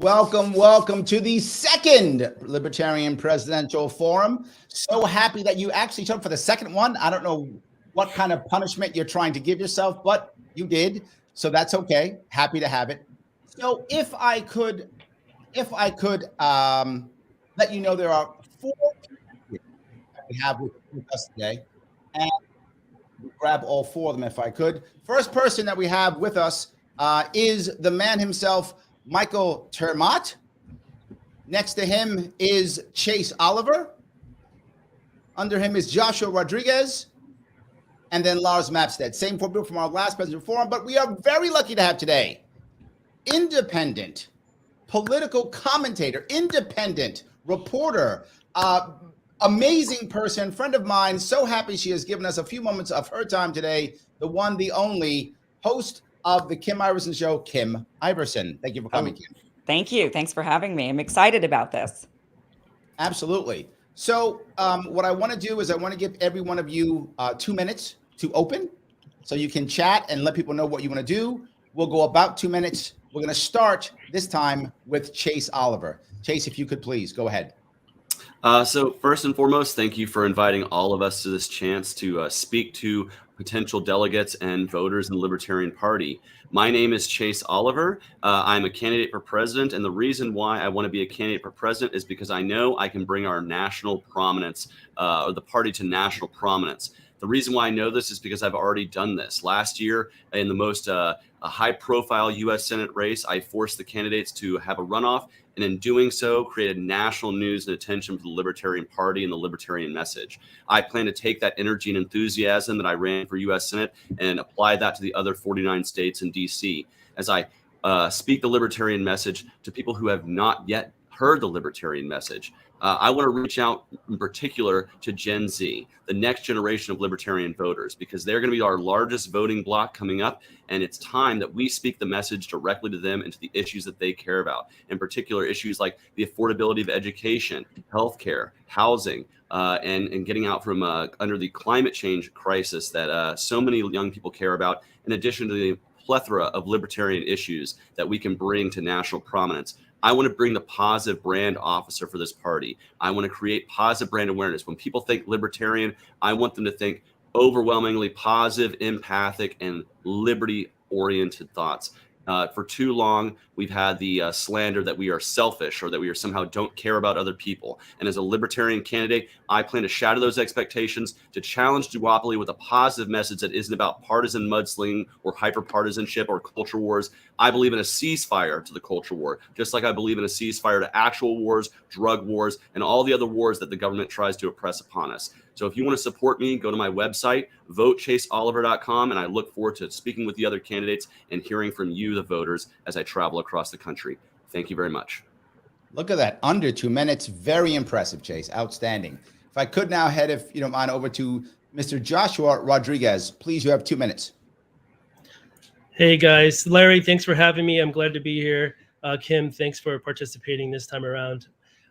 welcome to the second Libertarian Presidential Forum. So happy that you actually showed up for the second one. I don't know what kind of punishment you're trying to give yourself, but you did. So that's okay. Happy to have it. So if I could let you know, there are 4 people that we have with us today, and we'll grab all 4 of them if I could. First person that we have with us is the man himself, Michael Termat. Next to him is Chase Oliver. Under him is Joshua Rodriguez. And then Lars Mapstead. Same 4 people from our last presidential forum, but we are very lucky to have today independent political commentator, independent reporter, amazing person, friend of mine. So happy she has given us a few moments of her time today. The one, the only host of the Kim Iversen Show, Kim Iversen. Thank you for coming, Kim. Thank you. Thanks for having me. I'm excited about this. Absolutely. So what I want to do is I want to give every one of you 2 minutes to open so you can chat and let people know what you want to do. We'll go about 2 minutes. We're going to start this time with Chase Oliver. Chase, if you could please go ahead. So first and foremost, thank you for inviting all of us to this chance to speak to potential delegates and voters in the Libertarian Party. My name is Chase Oliver. I'm a candidate for president, and the reason why I want to be a candidate for president is because I know I can bring our national prominence, or the party to national prominence. The reason why I know this is because I've already done this. Last year, in the most high-profile U.S. Senate race, I forced the candidates to have a runoff, and in doing so, created national news and attention for the Libertarian Party and the Libertarian message. I plan to take that energy and enthusiasm that I ran for U.S. Senate and apply that to the other 49 states and D.C. as I speak the Libertarian message to people who have not yet heard the Libertarian message. I want to reach out in particular to Gen Z, the next generation of Libertarian voters, because they're going to be our largest voting bloc coming up. And it's time that we speak the message directly to them and to the issues that they care about. In particular, issues like the affordability of education, healthcare, housing, and getting out from under the climate change crisis that so many young people care about, in addition to the plethora of libertarian issues that we can bring to national prominence. I want to bring the positive brand officer for this party. I want to create positive brand awareness. When people think libertarian, I want them to think overwhelmingly positive, empathic, and liberty-oriented thoughts. For too long, we've had the slander that we are selfish or that we are somehow don't care about other people. And as a libertarian candidate, I plan to shatter those expectations, to challenge duopoly with a positive message that isn't about partisan mudslinging or hyper-partisanship or culture wars. I believe in a ceasefire to the culture war, just like I believe in a ceasefire to actual wars, drug wars, and all the other wars that the government tries to oppress upon us. So if you want to support me, go to my website, votechaseoliver.com, and I look forward to speaking with the other candidates and hearing from you, the voters, as I travel across the country. Thank you very much. Look at that, under 2 minutes. Very impressive, Chase. Outstanding. If I could now head, if you don't mind, over to Mr. Joshua Rodriguez. Please, you have 2 minutes. Hey, guys. Larry, thanks for having me. I'm glad to be here. Kim, thanks for participating this time around.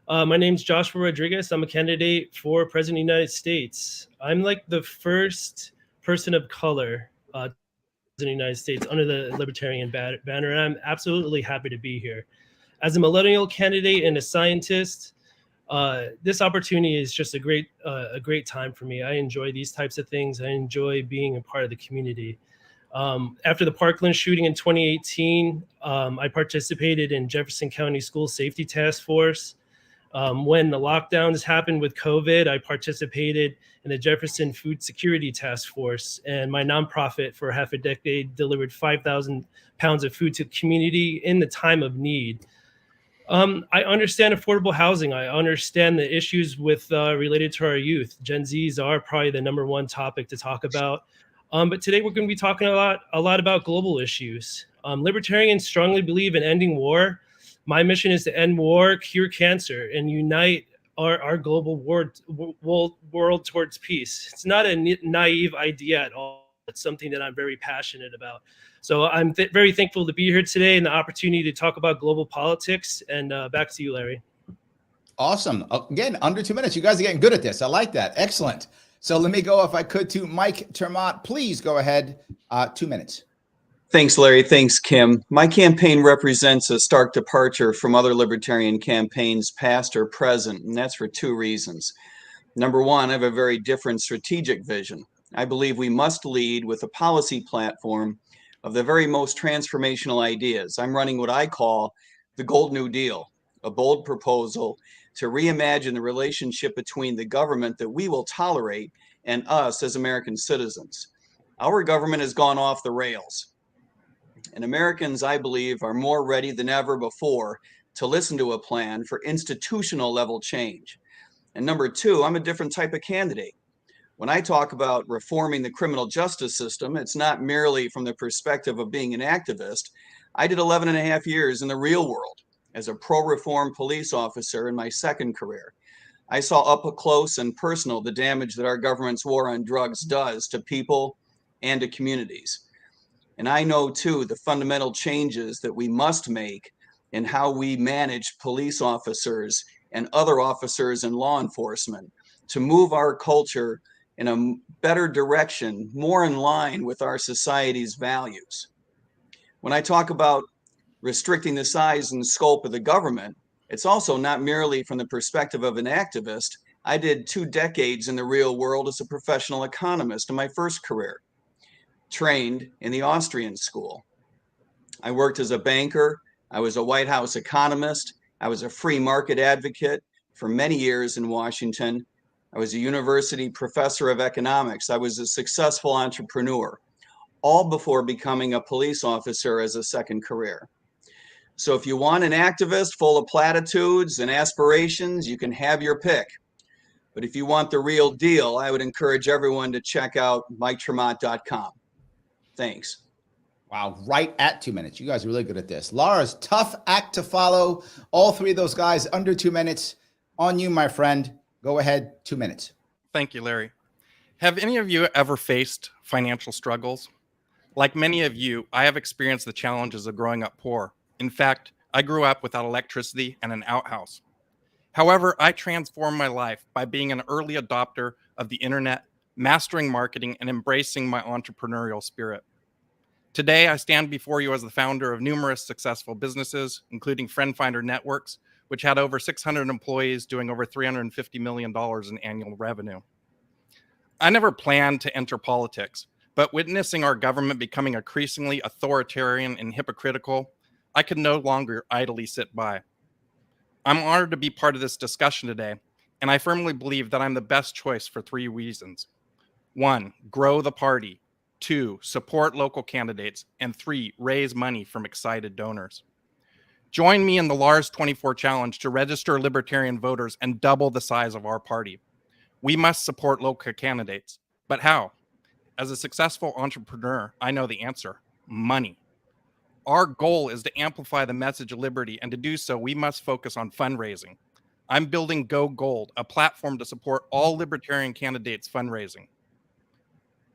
My name's Joshua Rodriguez. I'm a candidate for President of the United States. I'm like the first person of color in the United States under the Libertarian banner, and I'm absolutely happy to be here. As a millennial candidate and a scientist, this opportunity is just a great time for me. I enjoy these types of things. I enjoy being a part of the community. After the Parkland shooting in 2018, I participated in Jefferson County School Safety Task Force. When the lockdowns happened with COVID, I participated in the Jefferson Food Security Task Force, and my nonprofit for half a decade delivered 5,000 pounds of food to the community in the time of need. I understand affordable housing. I understand the issues with related to our youth. Gen Zs are probably the #1 topic to talk about. But today we're going to be talking a lot about global issues. Libertarians strongly believe in ending war. My mission is to end war, cure cancer, and unite our global world towards peace. It's not a naive idea at all. It's something that I'm very passionate about. So I'm very thankful to be here today and the opportunity to talk about global politics. And back to you, Larry. Awesome. Again, under 2 minutes. You guys are getting good at this. I like that. Excellent. So let me go, if I could, to Mike Termat. Please go ahead. 2 minutes. Thanks, Larry. Thanks, Kim. My campaign represents a stark departure from other libertarian campaigns, past or present, and that's for two reasons. Number one, I have a very different strategic vision. I believe we must lead with a policy platform of the very most transformational ideas. I'm running what I call the Gold New Deal, a bold proposal to reimagine the relationship between the government that we will tolerate and us as American citizens. Our government has gone off the rails. And Americans, I believe, are more ready than ever before to listen to a plan for institutional level change. And number two, I'm a different type of candidate. When I talk about reforming the criminal justice system, it's not merely from the perspective of being an activist. I did 11 and a half years in the real world as a pro-reform police officer in my second career. I saw up close and personal the damage that our government's war on drugs does to people and to communities. And I know too the fundamental changes that we must make in how we manage police officers and other officers in law enforcement to move our culture in a better direction, more in line with our society's values. When I talk about restricting the size and scope of the government, it's also not merely from the perspective of an activist. I did 2 decades in the real world as a professional economist in my first career, trained in the Austrian school. I worked as a banker. I was a White House economist. I was a free market advocate for many years in Washington. I was a university professor of economics. I was a successful entrepreneur, all before becoming a police officer as a second career. So if you want an activist full of platitudes and aspirations, you can have your pick. But if you want the real deal, I would encourage everyone to check out MikeTremont.com. Thanks. Wow, right at 2 minutes. You guys are really good at this. Lars, tough act to follow. All three of those guys under 2 minutes. On you, my friend. Go ahead, 2 minutes. Thank you, Larry. Have any of you ever faced financial struggles? Like many of you, I have experienced the challenges of growing up poor. In fact, I grew up without electricity and an outhouse. However, I transformed my life by being an early adopter of the internet, mastering marketing, and embracing my entrepreneurial spirit. Today, I stand before you as the founder of numerous successful businesses, including Friend Finder Networks, which had over 600 employees doing over $350 million in annual revenue. I never planned to enter politics, but witnessing our government becoming increasingly authoritarian and hypocritical, I could no longer idly sit by. I'm honored to be part of this discussion today, and I firmly believe that I'm the best choice for 3 reasons. 1, grow the party. 2, support local candidates. And 3, raise money from excited donors. Join me in the Lars 24 challenge to register Libertarian voters and double the size of our party. We must support local candidates. But how? As a successful entrepreneur, I know the answer: money. Our goal is to amplify the message of liberty, and to do so, we must focus on fundraising. I'm building Go Gold, a platform to support all libertarian candidates' fundraising.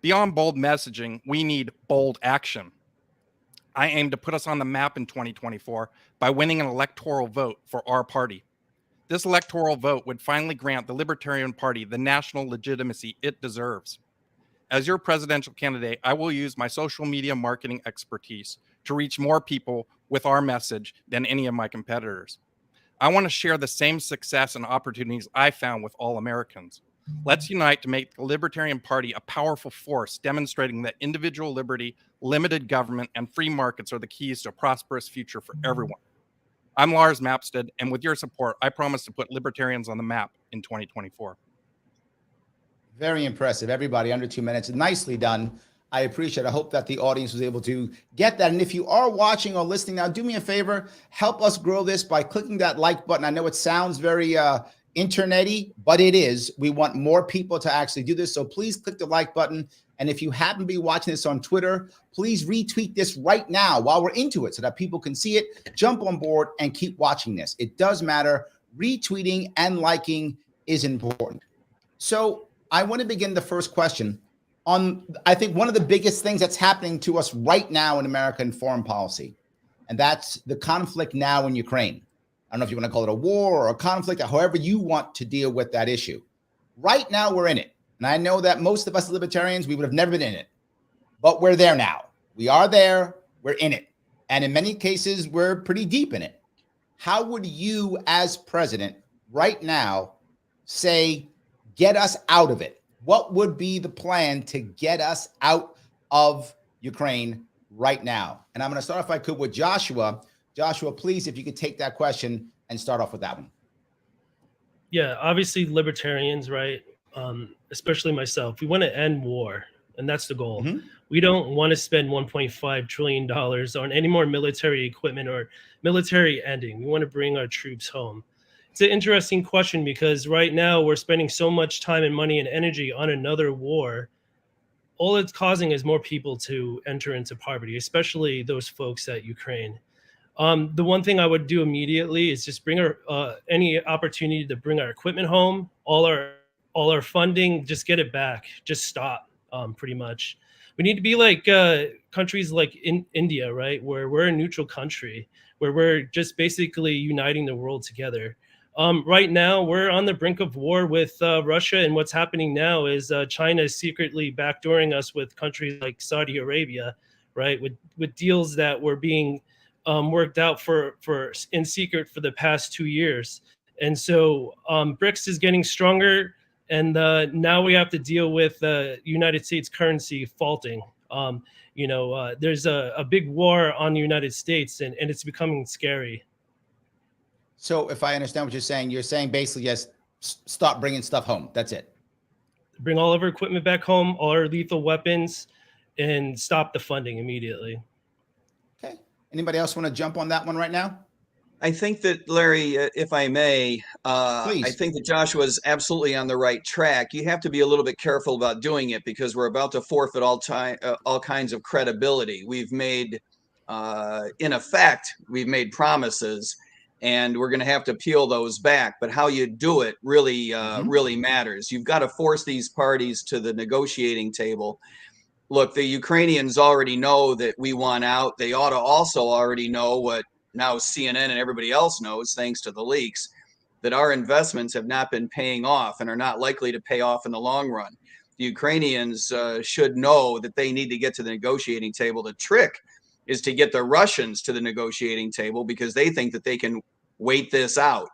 Beyond bold messaging, we need bold action. I aim to put us on the map in 2024 by winning an electoral vote for our party. This electoral vote would finally grant the Libertarian Party the national legitimacy it deserves. As your presidential candidate, I will use my social media marketing expertise to reach more people with our message than any of my competitors. I want to share the same success and opportunities I found with all Americans. Let's unite to make the Libertarian Party a powerful force, demonstrating that individual liberty, limited government, and free markets are the keys to a prosperous future for everyone. I'm Lars Mapstead, and with your support, I promise to put libertarians on the map in 2024. Very impressive. Everybody under 2 minutes. Nicely done. I appreciate it. I hope that the audience was able to get that. And if you are watching or listening now, do me a favor, help us grow this by clicking that like button. I know it sounds very internet-y, but it is. We want more people to actually do this. So please click the like button. And if you happen to be watching this on Twitter, please retweet this right now while we're into it so that people can see it, jump on board, and keep watching this. It does matter. Retweeting and liking is important. So I want to begin the first question on, I think, one of the biggest things that's happening to us right now in American foreign policy, and that's the conflict now in Ukraine. I don't know if you want to call it a war or a conflict, or however you want to deal with that issue. Right now, we're in it. And I know that most of us libertarians, we would have never been in it, but we're there now. We are there. We're in it. And in many cases, we're pretty deep in it. How would you, as president, right now, say, get us out of it? What would be the plan to get us out of Ukraine right now? And I'm going to start, if I could, with Joshua. Joshua, please, if you could take that question and start off with that one. Yeah, obviously libertarians, right? Especially myself, we want to end war, and that's the goal. Mm-hmm. We don't want to spend $1.5 trillion on any more military equipment or military ending. We want to bring our troops home. It's an interesting question because right now we're spending so much time and money and energy on another war. All it's causing is more people to enter into poverty, especially those folks at Ukraine. The one thing I would do immediately is just bring any opportunity to bring our equipment home, all our funding, just get it back, just stop, pretty much. We need to be like countries like in India, right, where we're a neutral country, where we're just basically uniting the world together. Right now, we're on the brink of war with Russia, and what's happening now is China is secretly backdooring us with countries like Saudi Arabia, right, with deals that were being worked out for in secret for the past 2 years. And so BRICS is getting stronger, and now we have to deal with the United States currency faulting. There's a big war on the United States, and it's becoming scary. So if I understand what you're saying basically, yes, stop bringing stuff home. That's it. Bring all of our equipment back home, all our lethal weapons, and stop the funding immediately. Okay. Anybody else want to jump on that one right now? I think that, Larry, if I may, Please. I think that Joshua is absolutely on the right track. You have to be a little bit careful about doing it because we're about to forfeit all kinds of credibility. We've made, in effect, we've made promises, and we're going to have to peel those back. But how you do it really, really matters. You've got to force these parties to the negotiating table. Look, the Ukrainians already know that we want out. They ought to also already know what now CNN and everybody else knows, thanks to the leaks, that our investments have not been paying off and are not likely to pay off in the long run. The Ukrainians should know that they need to get to the negotiating table. The trick is to get the Russians to the negotiating table because they think that they can wait this out.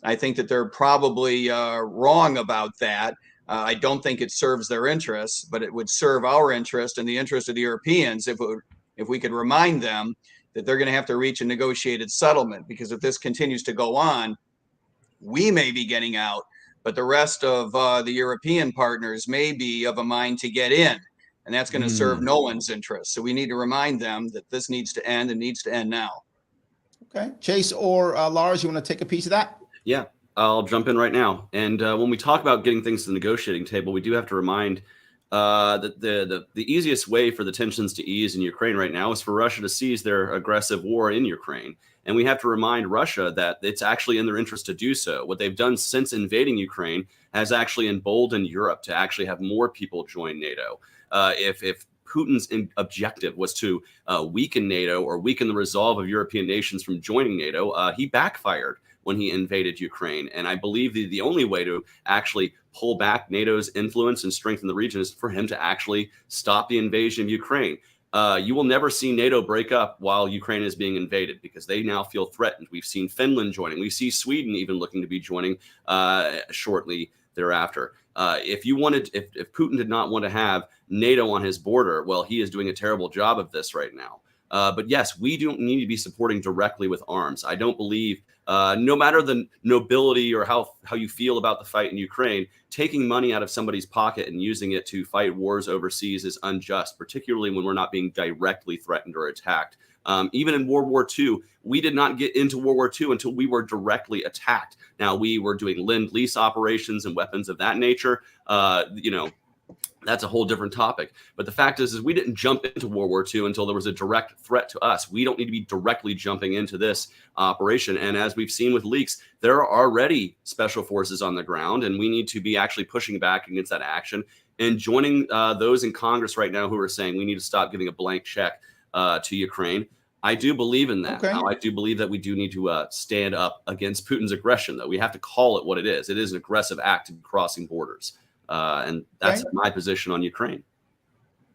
I think that they're probably wrong about that. I don't think it serves their interests, but it would serve our interest and the interest of the Europeans if we could remind them that they're going to have to reach a negotiated settlement, because if this continues to go on, we may be getting out, but the rest of the European partners may be of a mind to get in, and that's going to serve no one's interest. So we need to remind them that this needs to end and needs to end now. Okay. Chase or Lars, you want to take a piece of that? Yeah, I'll jump in right now. And when we talk about getting things to the negotiating table, we do have to remind that the easiest way for the tensions to ease in Ukraine right now is for Russia to cease their aggressive war in Ukraine. And we have to remind Russia that it's actually in their interest to do so. What they've done since invading has actually emboldened Europe to actually have more people join NATO. If Putin's objective was to weaken NATO or weaken the resolve of European nations from joining NATO, he backfired when he invaded Ukraine. And I believe the only way to actually pull back NATO's influence and strengthen the region is for him to actually stop the invasion of Ukraine. You will never see NATO break up while Ukraine is being invaded because they now feel threatened. We've seen Finland joining. We see Sweden even looking to be joining shortly thereafter. If Putin did not want to have NATO on his border, well, he is doing a terrible job of this right now. But yes, we don't need to be supporting directly with arms. I don't believe, no matter the nobility or how you feel about the fight in Ukraine, taking money out of somebody's pocket and using it to fight wars overseas is unjust, particularly when we're not being directly threatened or attacked. Even in World War II, we did not get into World War II until we were directly attacked. Now, we were doing Lend-Lease operations and weapons of that nature. That's a whole different topic. But the fact is we didn't jump into World War II until there was a direct threat to us. We don't need to be directly jumping into this operation. And as we've seen with leaks, there are already special forces on the ground, and we need to be actually pushing back against that action and joining those in Congress right now who are saying we need to stop giving a blank check to Ukraine. I do believe in that. Okay. Now, I do believe that we do need to stand up against Putin's aggression, though. We have to call it what it is. It is an aggressive act of crossing borders. And that's my position on Ukraine.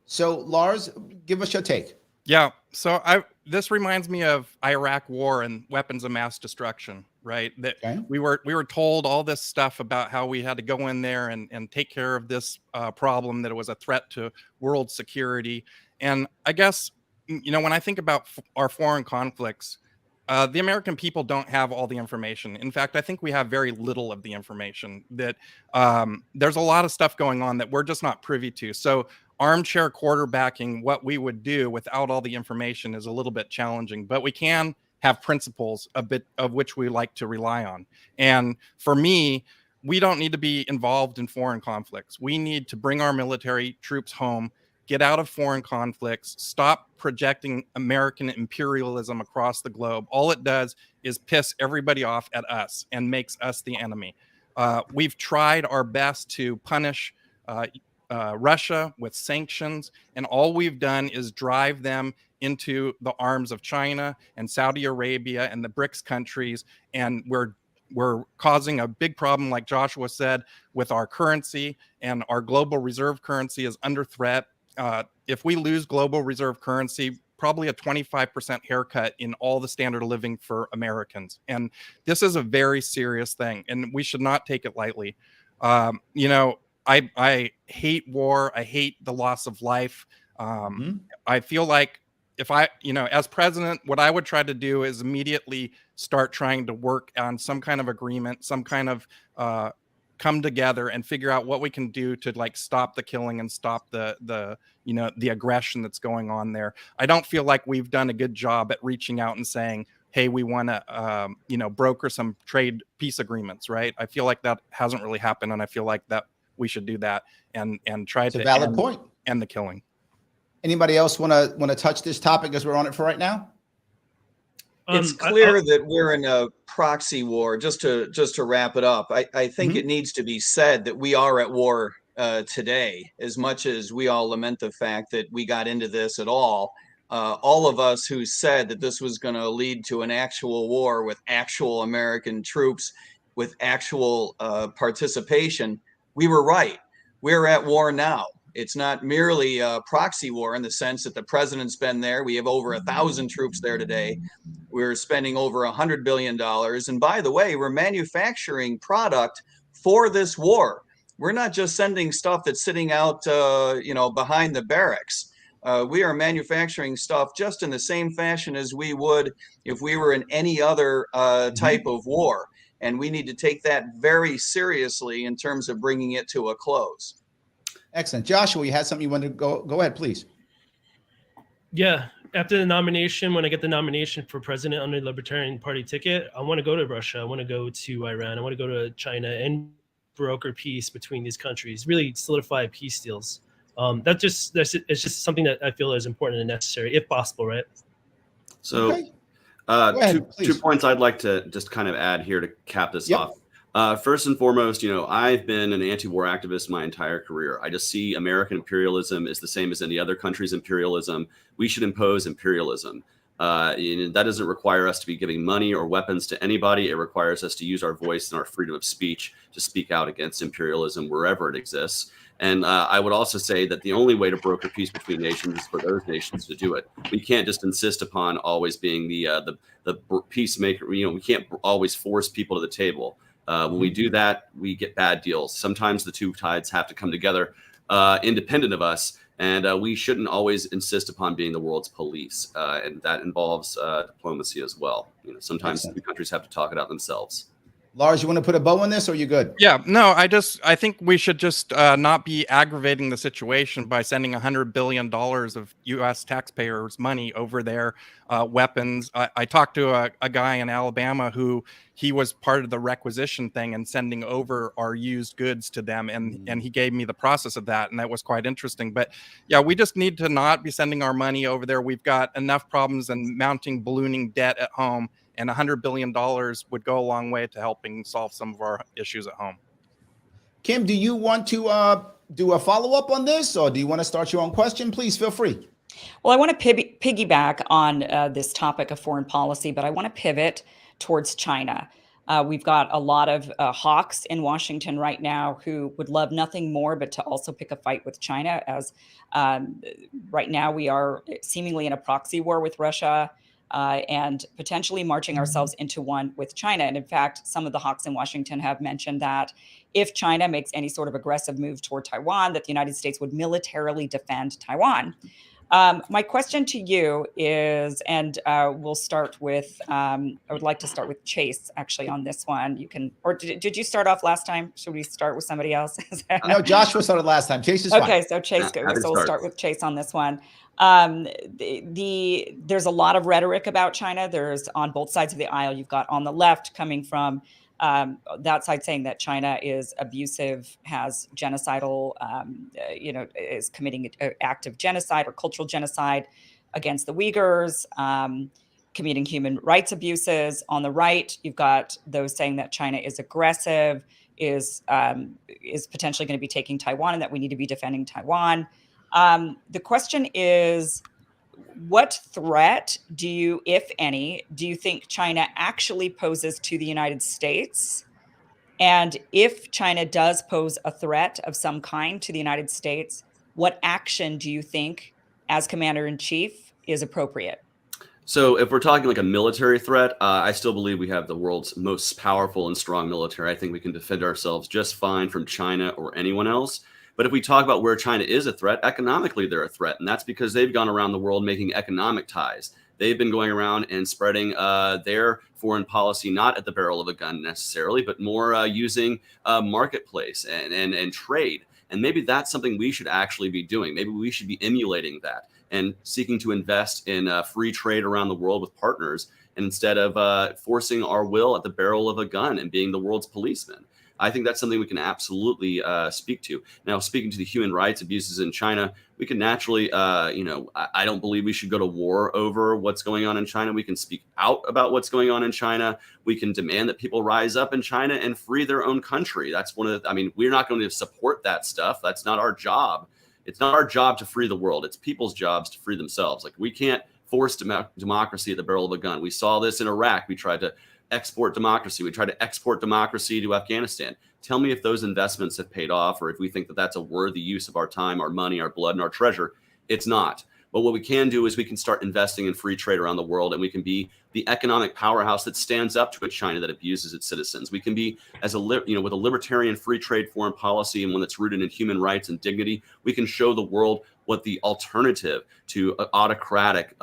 So, Lars, give us your take. Yeah. So this reminds me of Iraq war and weapons of mass destruction, right? That Okay. we were told all this stuff about how we had to go in there and take care of this problem, that it was a threat to world security. And I guess, when I think about our foreign conflicts, the American people don't have all the information. In fact, I think we have very little of the information. That there's a lot of stuff going on that we're just not privy to. So armchair quarterbacking what we would do without all the information is a little bit challenging, but we can have principles a bit of which we like to rely on. And for me, we don't need to be involved in foreign conflicts. We need to bring our military troops home, get out of foreign conflicts, stop projecting American imperialism across the globe. All it does is piss everybody off at us and makes us the enemy. We've tried our best to punish Russia with sanctions, and all we've done is drive them into the arms of China and Saudi Arabia and the BRICS countries, and we're causing a big problem, like Joshua said, with our currency, and our global reserve currency is under threat. If we lose global reserve currency, probably a 25% haircut in all the standard of living for Americans. And this is a very serious thing, and we should not take it lightly. I hate war. I hate the loss of life. I feel like if I, as president, what I would try to do is immediately start trying to work on some kind of agreement, some kind of come together and figure out what we can do to stop the killing and stop the aggression that's going on there. I don't feel like we've done a good job at reaching out and saying, hey, we want to, broker some trade peace agreements, right? I feel like that hasn't really happened, and I feel like that we should do that and try to end the killing. Anybody else want to touch this topic as we're on it for right now? It's clear that we're in a proxy war. Just to wrap it up, I think it needs to be said that we are at war today. As much as we all lament the fact that we got into this at all of us who said that this was going to lead to an actual war with actual American troops, with actual participation, we were right. We're at war now. It's not merely a proxy war in the sense that the president's been there. We have over 1,000 troops there today. We're spending over $100 billion. And by the way, we're manufacturing product for this war. We're not just sending stuff that's sitting out, behind the barracks. We are manufacturing stuff just in the same fashion as we would if we were in any other type of war. And we need to take that very seriously in terms of bringing it to a close. Excellent. Joshua, you had something you wanted to go ahead, please. Yeah. After the nomination, when I get the nomination for president on the Libertarian Party ticket, I want to go to Russia. I want to go to Iran. I want to go to China and broker peace between these countries, really solidify peace deals. It's just something that I feel is important and necessary, if possible, right? So Okay. Ahead, two points I'd like to just kind of add here to cap this Yep. off. First and foremost, I've been an anti-war activist my entire career. I just see American imperialism as the same as any other country's imperialism. We should impose imperialism. That doesn't require us to be giving money or weapons to anybody. It requires us to use our voice and our freedom of speech to speak out against imperialism wherever it exists. And I would also say that the only way to broker peace between nations is for those nations to do it. We can't just insist upon always being the peacemaker. We can't always force people to the table. When we do that, we get bad deals. Sometimes the two sides have to come together independent of us. And we shouldn't always insist upon being the world's police. And that involves diplomacy as well. Sometimes the countries have to talk it out themselves. Lars, you want to put a bow on this, or are you good? Yeah, no, I think we should just not be aggravating the situation by sending $100 billion of U.S. taxpayers' money over their weapons. I talked to a guy in Alabama who he was part of the requisition thing and sending over our used goods to them. And he gave me the process of that. And that was quite interesting. But yeah, we just need to not be sending our money over there. We've got enough problems and mounting ballooning debt at home. And $100 billion would go a long way to helping solve some of our issues at home. Kim, do you want to do a follow-up on this, or do you want to start your own question? Please feel free. Well, I want to piggyback on this topic of foreign policy, but I want to pivot towards China. We've got a lot of hawks in Washington right now who would love nothing more but to also pick a fight with China, as right now we are seemingly in a proxy war with Russia and potentially marching ourselves into one with China. And in fact, some of the hawks in Washington have mentioned that if China makes any sort of aggressive move toward Taiwan, that the United States would militarily defend Taiwan. My question to you is, and we'll start with, I would like to start with Chase actually on this one. You can, or did you start off last time? Should we start with somebody else? No, Joshua started last time. Chase is fine. Okay, so Chase, Happy to so we'll start. start with Chase on this one. There's a lot of rhetoric about China. There's on both sides of the aisle. You've got on the left coming from that side saying that China is abusive, has genocidal, is committing an act of genocide or cultural genocide against the Uyghurs, committing human rights abuses. On the right, you've got those saying that China is aggressive, is potentially going to be taking Taiwan, and that we need to be defending Taiwan. The question is, what threat do you, if any, do you think China actually poses to the United States? And if China does pose a threat of some kind to the United States, what action do you think, as commander-in-chief, is appropriate? So if we're talking like a military threat, I still believe we have the world's most powerful and strong military. I think we can defend ourselves just fine from China or anyone else. But if we talk about where China is a threat, economically they're a threat. And that's because they've gone around the world making economic ties. They've been going around and spreading their foreign policy, not at the barrel of a gun necessarily, but more using marketplace and trade. And maybe that's something we should actually be doing. Maybe we should be emulating that and seeking to invest in free trade around the world with partners, and instead of forcing our will at the barrel of a gun and being the world's policeman. I think that's something we can absolutely speak to. Now, speaking to the human rights abuses in China, we can naturally, I don't believe we should go to war over what's going on in China. We can speak out about what's going on in China. We can demand that people rise up in China and free their own country. That's one of the, we're not going to support that stuff. That's not our job. It's not our job to free the world. It's people's jobs to free themselves. Like, we can't force democracy at the barrel of a gun. We saw this in Iraq. We tried to export democracy. We tried to export democracy to Afghanistan. Tell me if those investments have paid off, or if we think that that's a worthy use of our time, our money, our blood, and our treasure. It's not. But what we can do is we can start investing in free trade around the world, and we can be the economic powerhouse that stands up to a China that abuses its citizens. We can be, with a libertarian free trade foreign policy, and one that's rooted in human rights and dignity, we can show the world what the alternative to autocratic,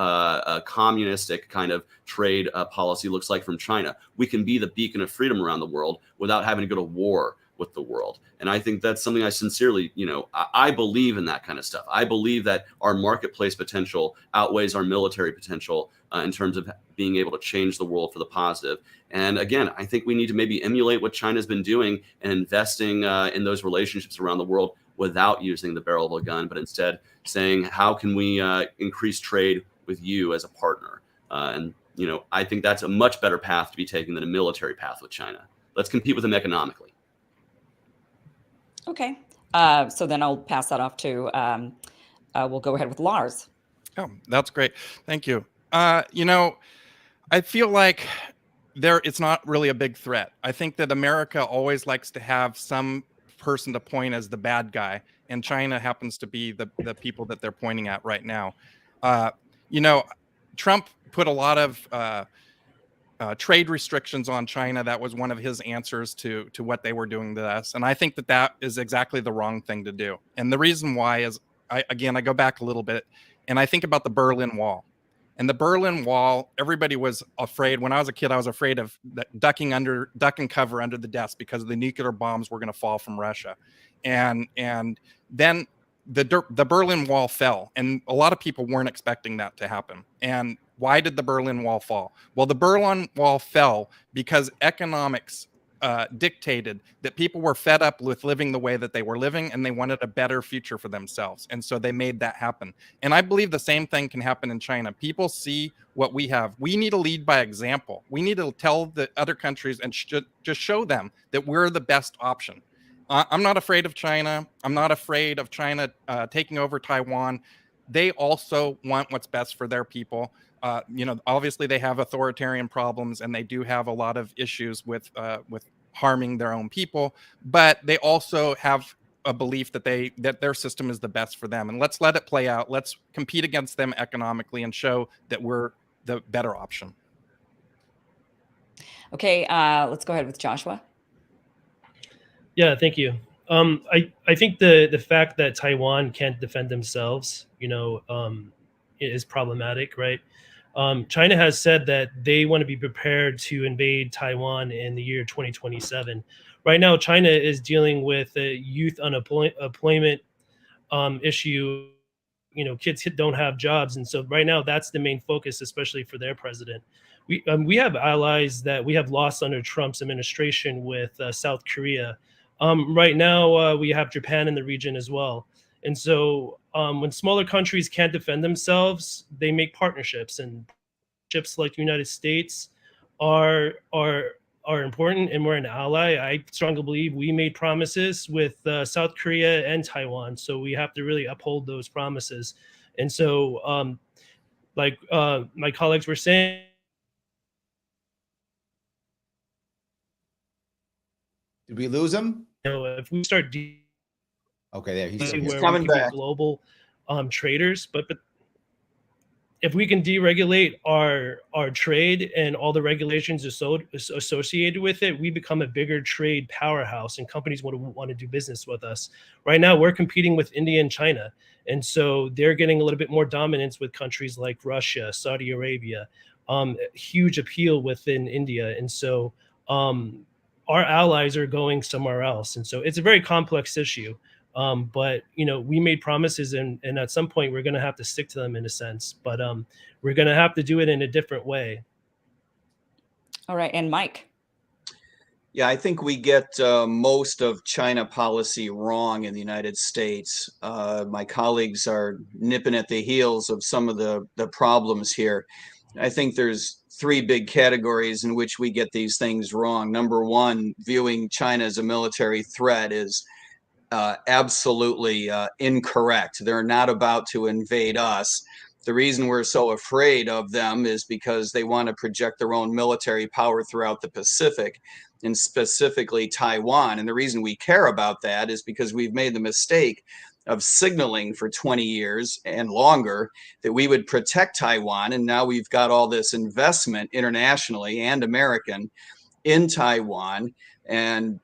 communistic kind of trade policy looks like from China. We can be the beacon of freedom around the world without having to go to war with the world. And I think that's something I sincerely, I believe in that kind of stuff. I believe that our marketplace potential outweighs our military potential in terms of being able to change the world for the positive. And again, I think we need to maybe emulate what China's been doing and investing in those relationships around the world without using the barrel of a gun, but instead saying, how can we increase trade with you as a partner? I think that's a much better path to be taken than a military path with China. Let's compete with them economically. Okay. So then I'll pass that off to, we'll go ahead with Lars. Oh, that's great. Thank you. I feel like it's not really a big threat. I think that America always likes to have some person to point as the bad guy, and China happens to be the people that they're pointing at right now. Trump put a lot of trade restrictions on China. That was one of his answers to what they were doing to us. And I think that is exactly the wrong thing to do. And the reason why is, I go back a little bit, and I think about the Berlin Wall. And the Berlin Wall, everybody was afraid. When I was a kid, I was afraid of ducking cover under the desk because the nuclear bombs were going to fall from Russia. And then the Berlin Wall fell, and a lot of people weren't expecting that to happen. And why did the Berlin Wall fall? Well, the Berlin Wall fell because economics dictated that people were fed up with living the way that they were living, and they wanted a better future for themselves. And so they made that happen. And I believe the same thing can happen in China. People see what we have. We need to lead by example. We need to tell the other countries and just show them that we're the best option. I'm not afraid of China. I'm not afraid of China taking over Taiwan. They also want what's best for their people. Obviously they have authoritarian problems and they do have a lot of issues with harming their own people, but they also have a belief that their system is the best for them. And let's let it play out. Let's compete against them economically and show that we're the better option. Okay, let's go ahead with Joshua. Yeah, thank you. I think the fact that Taiwan can't defend themselves, is problematic, right? China has said that they want to be prepared to invade Taiwan in the year 2027. Right now, China is dealing with a youth unemployment issue. Kids don't have jobs, and so right now that's the main focus, especially for their president. We have allies that we have lost under Trump's administration with South Korea. Right now, we have Japan in the region as well. And so when smaller countries can't defend themselves, they make partnerships, and partnerships like the United States are important, and we're an ally. I strongly believe we made promises with South Korea and Taiwan, so we have to really uphold those promises. And so, like my colleagues were saying, Did we lose him? If we start Okay, there he's where coming we can back. be global traders, but if we can deregulate our trade and all the regulations associated with it, we become a bigger trade powerhouse, and companies want to do business with us. Right now, we're competing with India and China, and so they're getting a little bit more dominance with countries like Russia, Saudi Arabia, huge appeal within India, and so our allies are going somewhere else, and so it's a very complex issue. But we made promises, and at some point we're going to have to stick to them in a sense. But we're going to have to do it in a different way. All right, and Mike. Yeah, I think we get most of China policy wrong in the United States. My colleagues are nipping at the heels of some of the problems here. I think there's three big categories in which we get these things wrong. Number one, viewing China as a military threat is absolutely incorrect. They're not about to invade us. The reason we're so afraid of them is because they want to project their own military power throughout the Pacific, and specifically Taiwan. And the reason we care about that is because we've made the mistake of signaling for 20 years and longer that we would protect Taiwan. And now we've got all this investment internationally and American in Taiwan. And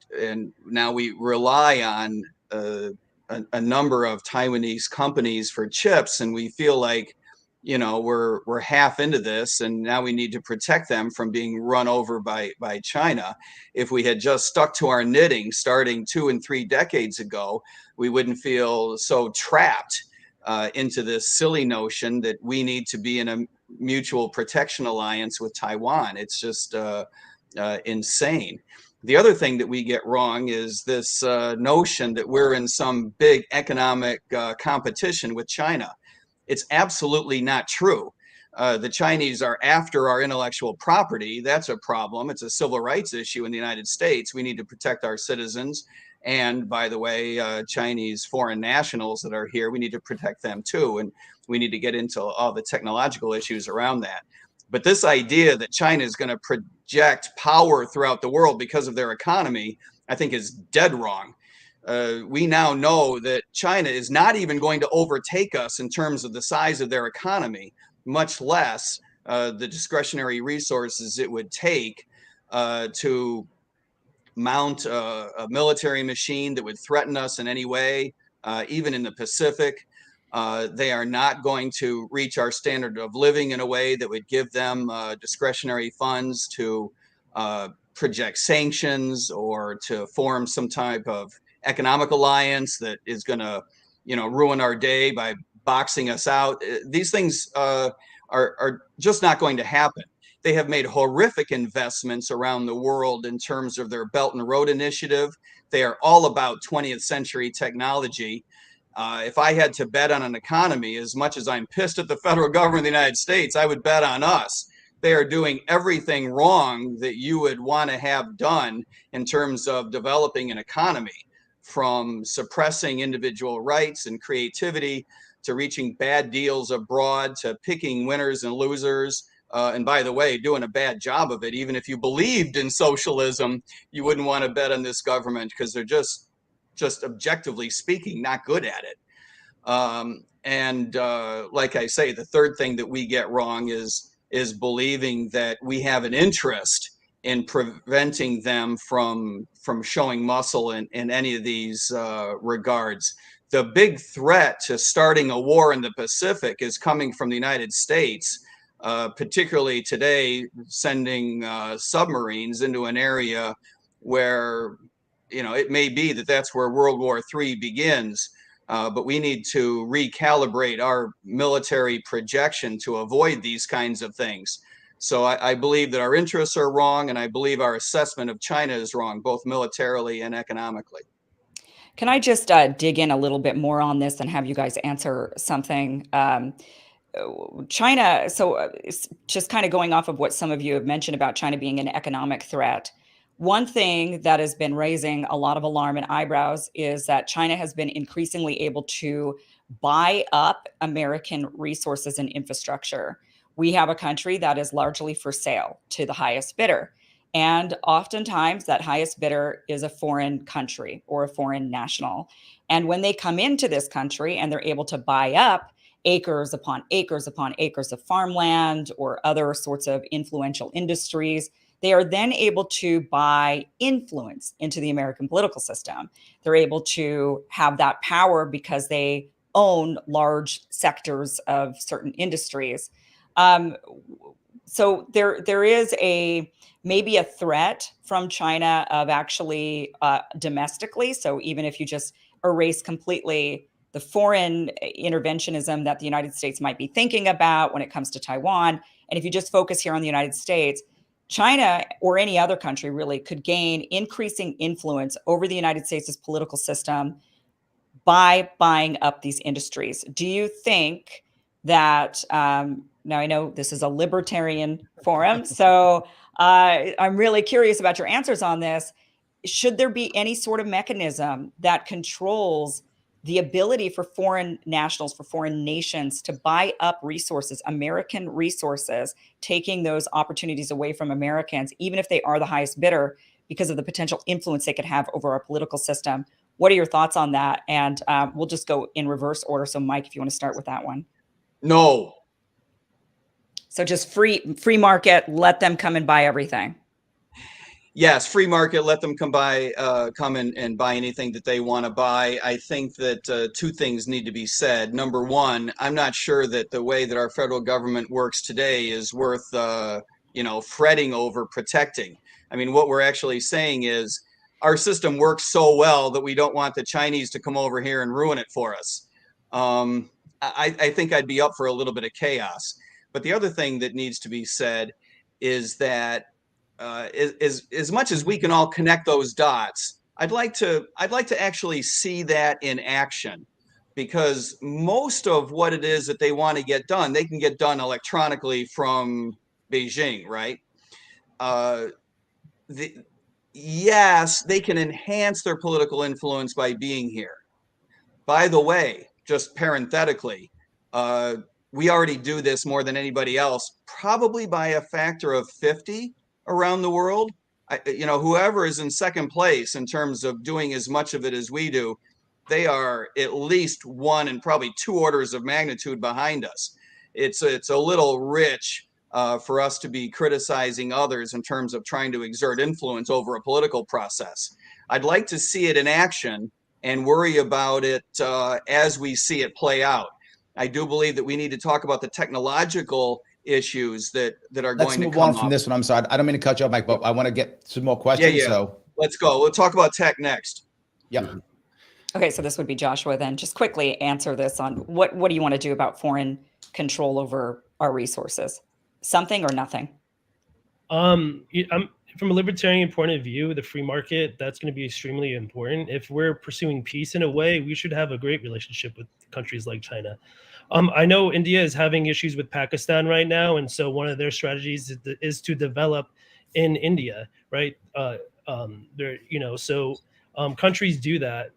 now we rely on a number of Taiwanese companies for chips, and we feel like we're half into this, and now we need to protect them from being run over by China. If we had just stuck to our knitting starting 2 and 3 decades ago, we wouldn't feel so trapped into this silly notion that we need to be in a mutual protection alliance with Taiwan. It's just insane. The other thing that we get wrong is this notion that we're in some big economic competition with China. It's absolutely not true. The Chinese are after our intellectual property. That's a problem. It's a civil rights issue in the United States. We need to protect our citizens. And by the way, Chinese foreign nationals that are here, we need to protect them too. And we need to get into all the technological issues around that. But this idea that China is going to project power throughout the world because of their economy, I think is dead wrong. We now know that China is not even going to overtake us in terms of the size of their economy, much less the discretionary resources it would take to mount a military machine that would threaten us in any way, even in the Pacific. They are not going to reach our standard of living in a way that would give them discretionary funds to project sanctions or to form some type of economic alliance that is going to, ruin our day by boxing us out. These things are just not going to happen. They have made horrific investments around the world in terms of their Belt and Road Initiative. They are all about 20th century technology. If I had to bet on an economy, as much as I'm pissed at the federal government of the United States, I would bet on us. They are doing everything wrong that you would want to have done in terms of developing an economy, from suppressing individual rights and creativity to reaching bad deals abroad, to picking winners and losers. And by the way, doing a bad job of it. Even if you believed in socialism, you wouldn't want to bet on this government because they're just objectively speaking, not good at it. Like I say, the third thing that we get wrong is believing that we have an interest in preventing them from showing muscle in any of these regards. The big threat to starting a war in the Pacific is coming from the United States, particularly today, sending submarines into an area where, it may be that that's where World War III begins. But we need to recalibrate our military projection to avoid these kinds of things. So I believe that our interests are wrong, and I believe our assessment of China is wrong, both militarily and economically. Can I just dig in a little bit more on this and have you guys answer something? China, so just kind of going off of what some of you have mentioned about China being an economic threat. One thing that has been raising a lot of alarm and eyebrows is that China has been increasingly able to buy up American resources and infrastructure. We have a country that is largely for sale to the highest bidder. And oftentimes that highest bidder is a foreign country or a foreign national. And when they come into this country and they're able to buy up acres upon acres upon acres of farmland or other sorts of influential industries, they are then able to buy influence into the American political system. They're able to have that power because they own large sectors of certain industries. So there is maybe a threat from China of actually domestically. So even if you just erase completely the foreign interventionism that the United States might be thinking about when it comes to Taiwan, and if you just focus here on the United States, China or any other country really could gain increasing influence over the United States' political system by buying up these industries. Do you think that, now I know this is a libertarian forum, so I'm really curious about your answers on this. Should there be any sort of mechanism that controls the ability for foreign nationals, for foreign nations to buy up resources, American resources, taking those opportunities away from Americans, even if they are the highest bidder, because of the potential influence they could have over our political system? What are your thoughts on that? And we'll just go in reverse order. So Mike, if you want to start with that one. No. So just free market, let them come and buy everything. Yes, free market, let them come and buy anything that they want to buy. I think that two things need to be said. Number one, I'm not sure that the way that our federal government works today is worth, fretting over protecting. I mean, what we're actually saying is our system works so well that we don't want the Chinese to come over here and ruin it for us. I think I'd be up for a little bit of chaos. But the other thing that needs to be said is that as much as we can all connect those dots, I'd like to actually see that in action, because most of what it is that they want to get done, they can get done electronically from Beijing, right? Yes, they can enhance their political influence by being here. By the way, just parenthetically, we already do this more than anybody else, probably by a factor of 50 around the world. Whoever is in second place in terms of doing as much of it as we do, they are at least one and probably two orders of magnitude behind us. It's a little rich for us to be criticizing others in terms of trying to exert influence over a political process. I'd like to see it in action and worry about it as we see it play out. I do believe that we need to talk about the technological issues that are going to come up. Let's move on from this one. I'm sorry. I don't mean to cut you off, Mike, but I want to get some more questions. Yeah. So let's go. We'll talk about tech next. Yep. Okay, so this would be Joshua then. Just quickly answer this on what do you want to do about foreign control over our resources? Something or nothing? From a libertarian point of view, the free market, that's going to be extremely important. If we're pursuing peace in a way, we should have a great relationship with countries like China. I know India is having issues with Pakistan right now, and so one of their strategies is to develop in India, right? Countries do that.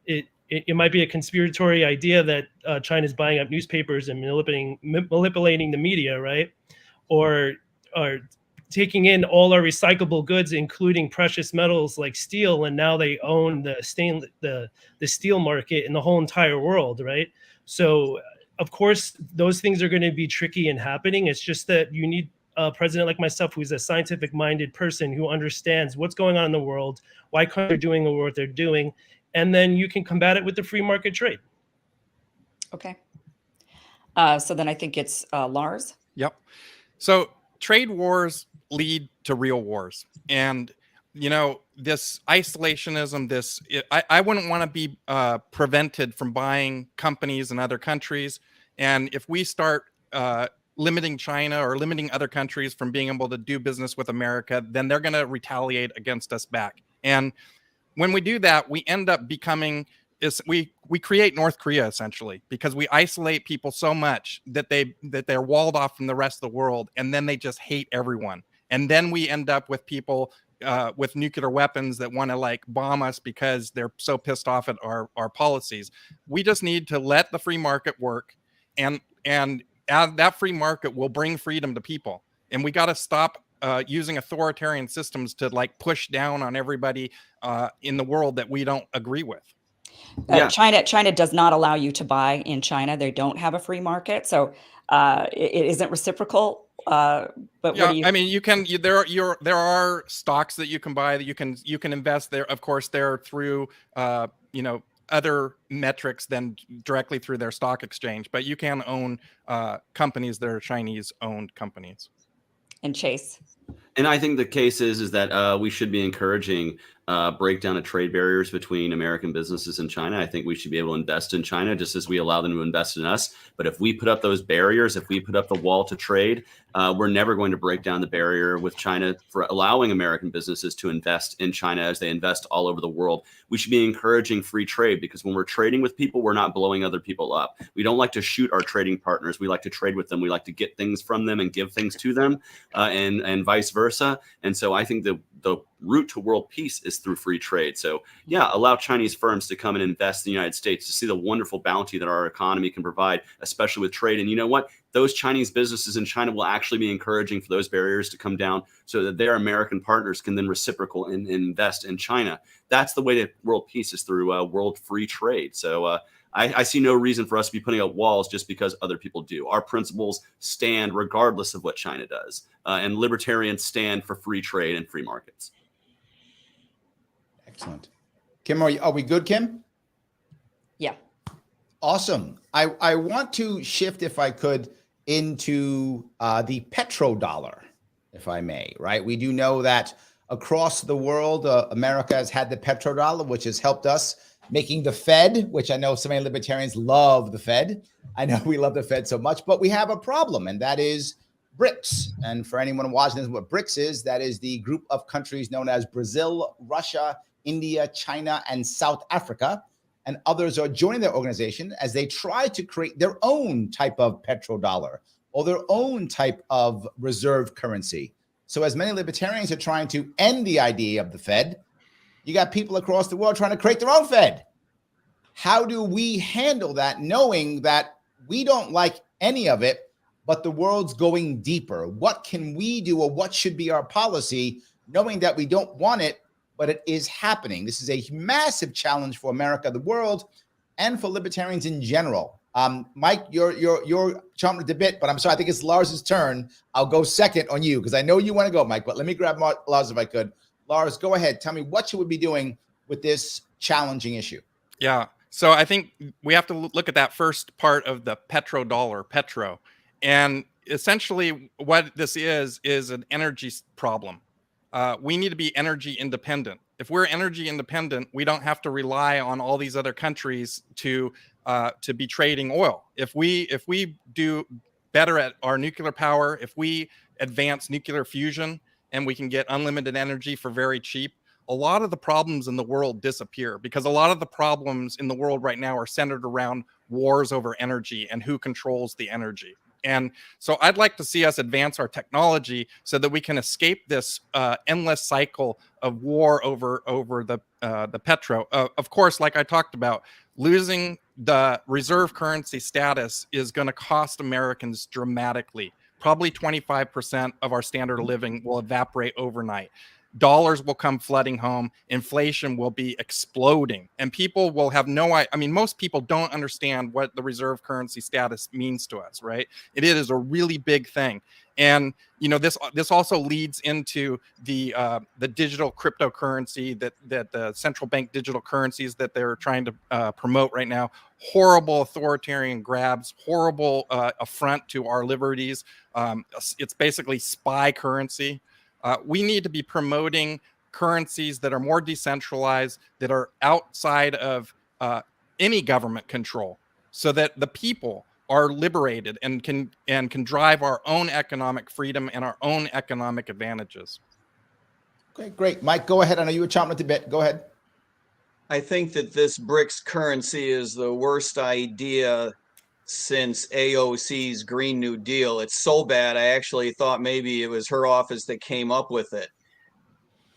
it might be a conspiratory idea that China's buying up newspapers and manipulating the media, right? Or taking in all our recyclable goods, including precious metals like steel, and now they own the steel market in the whole entire world, right? So, of course, those things are going to be tricky and happening. It's just that you need a president like myself, who's a scientific-minded person who understands what's going on in the world, why countries are doing what they're doing, and then you can combat it with the free market trade. Okay. So then I think it's Lars. Yep. So trade wars lead to real wars. And, you know, this isolationism, I wouldn't want to be prevented from buying companies in other countries. And if we start limiting China or limiting other countries from being able to do business with America, then they're going to retaliate against us back. And when we do that, we end up becoming we create North Korea essentially, because we isolate people so much that they're walled off from the rest of the world, and then they just hate everyone. And then we end up with people with nuclear weapons that want to like bomb us because they're so pissed off at our policies. We just need to let the free market work, and that free market will bring freedom to people. And we got to stop using authoritarian systems to like push down on everybody in the world that we don't agree with. Yeah. China does not allow you to buy in China. They don't have a free market, so it isn't reciprocal. But yeah, what do you? I mean, there are stocks that you can buy, that you can invest there. Of course, they're through other metrics than directly through their stock exchange. But you can own companies that are Chinese-owned companies. And Chase. And I think the case is that we should be encouraging breakdown of trade barriers between American businesses and China. I think we should be able to invest in China just as we allow them to invest in us. But if we put up those barriers, if we put up the wall to trade, we're never going to break down the barrier with China for allowing American businesses to invest in China as they invest all over the world. We should be encouraging free trade, because when we're trading with people, we're not blowing other people up. We don't like to shoot our trading partners. We like to trade with them. We like to get things from them and give things to them, and vice versa. And so I think the route to world peace is through free trade. So yeah, allow Chinese firms to come and invest in the United States to see the wonderful bounty that our economy can provide, especially with trade. And you know what? Those Chinese businesses in China will actually be encouraging for those barriers to come down so that their American partners can then reciprocal and invest in China. That's the way to world peace, is through world free trade. So I see no reason for us to be putting up walls just because other people do. Our principles stand regardless of what China does. And libertarians stand for free trade and free markets. Excellent. Kim, are we good, Kim? Yeah. Awesome. I want to shift, if I could, into the petrodollar, if I may, right? We do know that across the world, America has had the petrodollar, which has helped us making the Fed, which I know so many libertarians love the Fed. I know we love the Fed so much, but we have a problem, and that is BRICS. And for anyone watching this, what BRICS is, that is the group of countries known as Brazil, Russia, India, China, and South Africa. And others are joining their organization as they try to create their own type of petrodollar or their own type of reserve currency. So as many libertarians are trying to end the idea of the Fed, you got people across the world trying to create their own Fed. How do we handle that, knowing that we don't like any of it, but the world's going deeper? What can we do, or what should be our policy, knowing that we don't want it, but it is happening? This is a massive challenge for America, the world, and for libertarians in general. Mike, you're chomping at the bit, but I'm sorry, I think it's Lars's turn. I'll go second on you because I know you want to go, Mike, but let me grab Lars if I could. Lars, go ahead. Tell me what you would be doing with this challenging issue. Yeah. So I think we have to look at that first part of the petrodollar, petro. And essentially what this is an energy problem. We need to be energy independent. If we're energy independent, we don't have to rely on all these other countries to be trading oil. If we do better at our nuclear power, if we advance nuclear fusion and we can get unlimited energy for very cheap, a lot of the problems in the world disappear, because a lot of the problems in the world right now are centered around wars over energy and who controls the energy. And so I'd like to see us advance our technology so that we can escape this endless cycle war over the petro. Of course, like I talked about, losing the reserve currency status is going to cost Americans dramatically. Probably 25% of our standard of living will evaporate overnight. Dollars will come flooding home. Inflation will be exploding, and people will have no idea. I mean, most people don't understand what the reserve currency status means to us, right? It is a really big thing. And this also leads into the digital cryptocurrency that the central bank digital currencies that they're trying to promote right now. Horrible authoritarian grabs, horrible affront to our liberties. It's basically spy currency. We need to be promoting currencies that are more decentralized, that are outside of any government control, so that the people are liberated and can drive our own economic freedom and our own economic advantages. Okay, great. Mike, go ahead. I know you were chomping at the bit. Go ahead. I think that this BRICS currency is the worst idea since AOC's Green New Deal. It's so bad, I actually thought maybe it was her office that came up with it.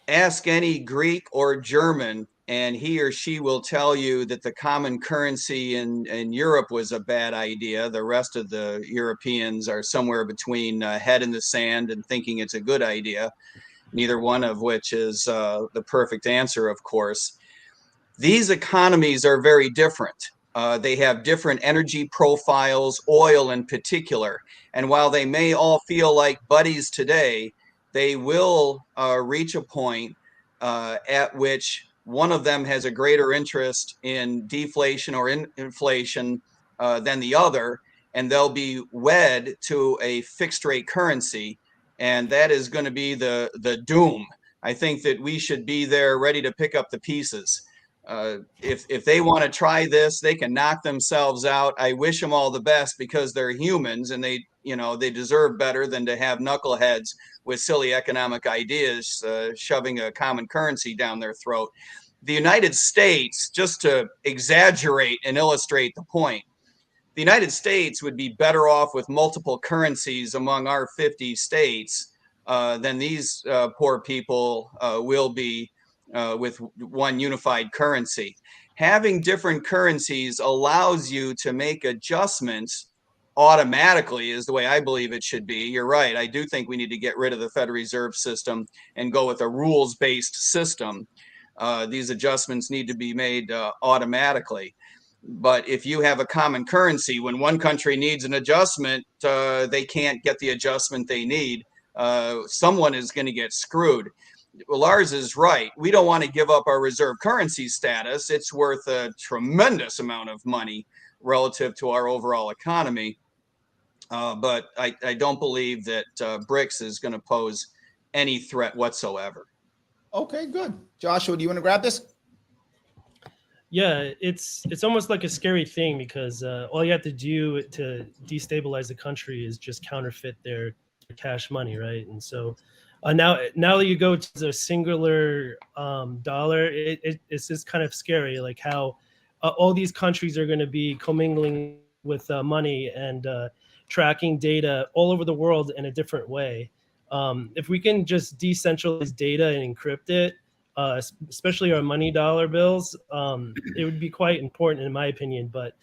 Ask any Greek or German, and he or she will tell you that the common currency in Europe was a bad idea. The rest of the Europeans are somewhere between head in the sand and thinking it's a good idea, neither one of which is the perfect answer, of course. These economies are very different. They have different energy profiles, oil in particular. And while they may all feel like buddies today, they will reach a point at which one of them has a greater interest in deflation or inflation than the other, and they'll be wed to a fixed rate currency, and that is going to be the doom. I think that we should be there ready to pick up the pieces. If they want to try this, they can knock themselves out. I wish them all the best, because they're humans and they deserve better than to have knuckleheads with silly economic ideas shoving a common currency down their throat. The United States, just to exaggerate and illustrate the point, the United States would be better off with multiple currencies among our 50 states than these poor people will be with one unified currency. Having different currencies allows you to make adjustments automatically, is the way I believe it should be. You're right. I do think we need to get rid of the Federal Reserve System and go with a rules-based system. These adjustments need to be made automatically. But if you have a common currency, when one country needs an adjustment, they can't get the adjustment they need. Someone is going to get screwed. Well, Lars is right. We don't want to give up our reserve currency status. It's worth a tremendous amount of money relative to our overall economy. But I don't believe that BRICS is going to pose any threat whatsoever. Okay, good. Joshua, do you want to grab this? Yeah, it's almost like a scary thing, because all you have to do to destabilize the country is just counterfeit their cash money, right? And so now that you go to the singular dollar, it's just kind of scary, like how all these countries are going to be commingling with money and tracking data all over the world in a different way. If we can just decentralize data and encrypt it, especially our money dollar bills, it would be quite important in my opinion. But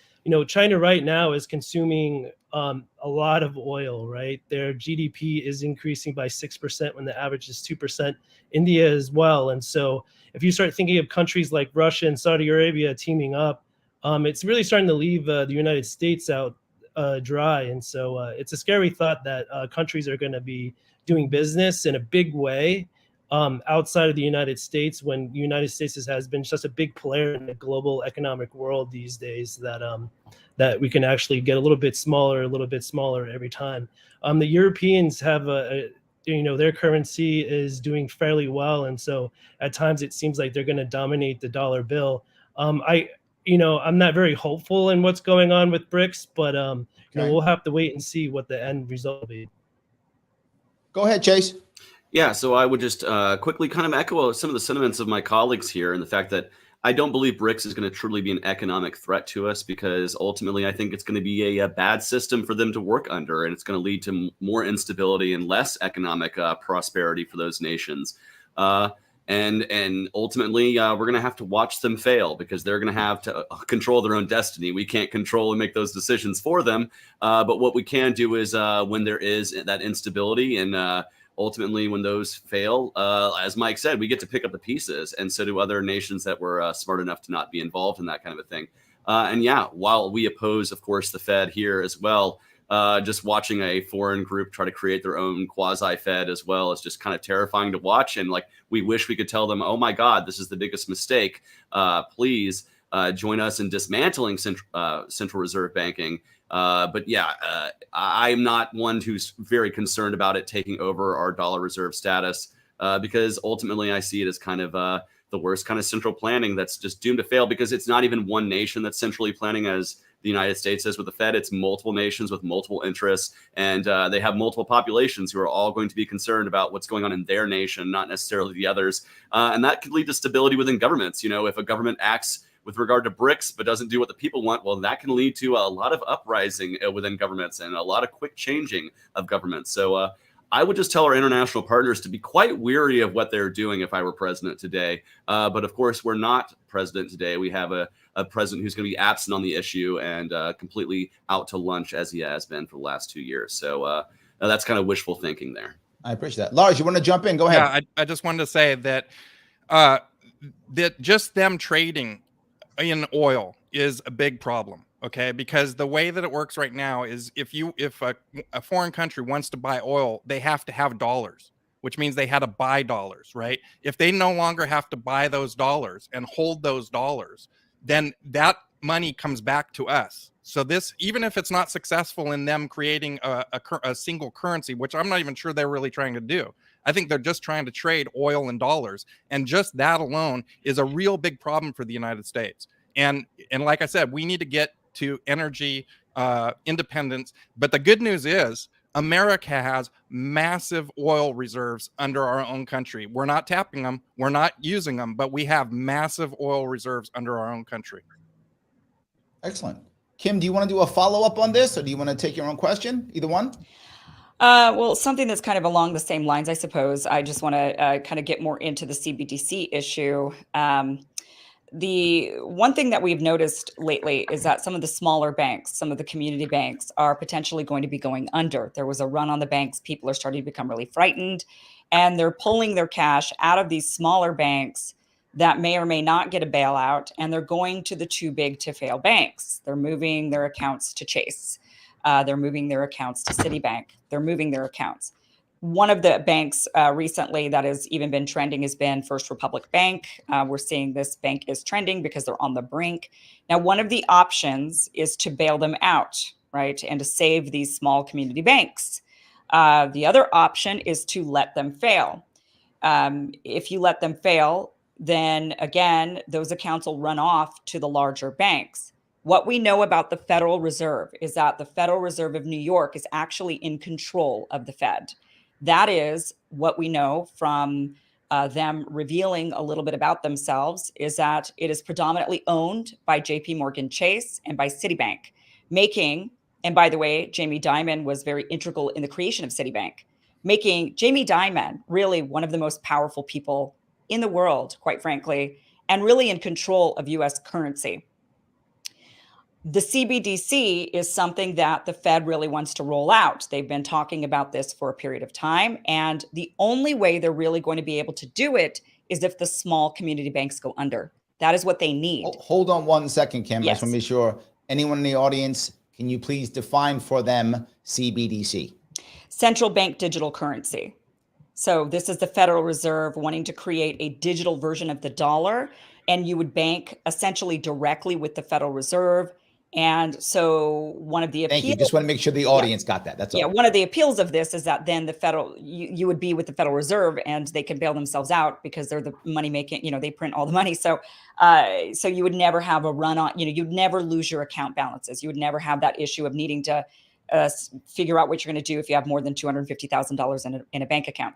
China right now is consuming a lot of oil, right? Their GDP is increasing by 6% when the average is 2%. India as well. And so if you start thinking of countries like Russia and Saudi Arabia teaming up, it's really starting to leave the United States out dry. And so it's a scary thought that countries are going to be doing business in a big way outside of the United States, when the United States has been just a big player in the global economic world these days, that we can actually get a little bit smaller every time. The Europeans have their currency is doing fairly well, and so at times it seems like they're going to dominate the dollar bill. I'm not very hopeful in what's going on with BRICS, but we'll have to wait and see what the end result will be. Go ahead, Chase. Yeah, so I would just quickly kind of echo some of the sentiments of my colleagues here, and the fact that I don't believe BRICS is going to truly be an economic threat to us, because ultimately I think it's going to be a bad system for them to work under, and it's going to lead to more instability and less economic prosperity for those nations. And ultimately, we're going to have to watch them fail because they're going to have to control their own destiny. We can't control and make those decisions for them. But what we can do is when there is that instability and ultimately when those fail, as Mike said, we get to pick up the pieces. And so do other nations that were smart enough to not be involved in that kind of a thing. And yeah, while we oppose, of course, the Fed here as well, just watching a foreign group try to create their own quasi-Fed as well is just kind of terrifying to watch. And like, we wish we could tell them, oh my God, this is the biggest mistake. Please join us in dismantling central reserve banking. But yeah, I'm not one who's very concerned about it taking over our dollar reserve status because ultimately I see it as kind of the worst kind of central planning that's just doomed to fail because it's not even one nation that's centrally planning as the United States is with the Fed. It's multiple nations with multiple interests, and they have multiple populations who are all going to be concerned about what's going on in their nation, not necessarily the others. And that could lead to stability within governments. You know, if a government acts with regard to BRICS but doesn't do what the people want, well, that can lead to a lot of uprising within governments and a lot of quick changing of governments. So I would just tell our international partners to be quite weary of what they're doing if I were president today. But of course, we're not president today. We have a president who's going to be absent on the issue and completely out to lunch as he has been for the last 2 years. So that's kind of wishful thinking there. I appreciate that. Lars, you want to jump in? Go ahead. Yeah, I just wanted to say that that just them trading in oil is a big problem. Okay, because the way that it works right now is if a foreign country wants to buy oil, they have to have dollars, which means they had to buy dollars, right? If they no longer have to buy those dollars and hold those dollars, then that money comes back to us. So this, even if it's not successful in them creating a single currency, which I'm not even sure they're really trying to do. I think they're just trying to trade oil and dollars. And just that alone is a real big problem for the United States. And like I said, we need to get to energy independence. But the good news is America has massive oil reserves under our own country. We're not tapping them. We're not using them, but we have massive oil reserves under our own country. Excellent. Kim, do you want to do a follow-up on this or do you want to take your own question? Either one? Well, something that's kind of along the same lines, I suppose. I just want to kind of get more into the CBDC issue. The one thing that we've noticed lately is that some of the smaller banks, some of the community banks are potentially going to be going under. There was a run on the banks. People are starting to become really frightened and they're pulling their cash out of these smaller banks that may or may not get a bailout. And they're going to the too big to fail banks. They're moving their accounts to Chase. They're moving their accounts to Citibank. They're moving their accounts. One of the banks recently that has even been trending has been First Republic Bank. We're seeing this bank is trending because they're on the brink. Now, one of the options is to bail them out, right? And to save these small community banks. The other option is to let them fail. If you let them fail, then again, those accounts will run off to the larger banks. What we know about the Federal Reserve is that the Federal Reserve of New York is actually in control of the Fed. That is what we know from them revealing a little bit about themselves, is that it is predominantly owned by JP Morgan Chase and by Citibank, making, and by the way, Jamie Dimon was very integral in the creation of Citibank, making Jamie Dimon really one of the most powerful people in the world, quite frankly, and really in control of US currency. The CBDC is something that the Fed really wants to roll out. They've been talking about this for a period of time. And the only way they're really going to be able to do it is if the small community banks go under. That is what they need. Hold on 1 second, Kim. Yes. I just want to be sure. Anyone in the audience, can you please define for them CBDC? Central bank digital currency. So this is the Federal Reserve wanting to create a digital version of the dollar. And you would bank essentially directly with the Federal Reserve. And so one of the appeals— Thank you. Just want to make sure the audience got that. That's all. Yeah, one of the appeals of this is that then the federal, you would be with the Federal Reserve and they can bail themselves out because they're the money making, they print all the money. So so you would never have a run on, you'd never lose your account balances. You would never have that issue of needing to figure out what you're going to do if you have more than $250,000 in a bank account.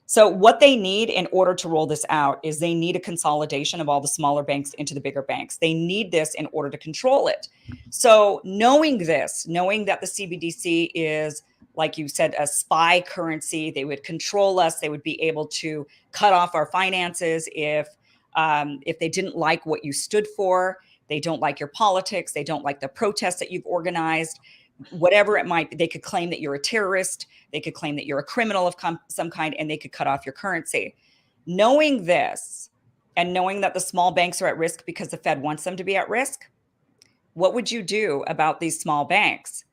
So what they need in order to roll this out is they need a consolidation of all the smaller banks into the bigger banks. They need this in order to control it. So knowing this, knowing that the CBDC is like you said, a spy currency. They would control us. They would be able to cut off our finances if they didn't like what you stood for. They don't like your politics. They don't like the protests that you've organized. Whatever it might be, they could claim that you're a terrorist. They could claim that you're a criminal of some kind, and they could cut off your currency. Knowing this, and knowing that the small banks are at risk because the Fed wants them to be at risk, what would you do about these small banks?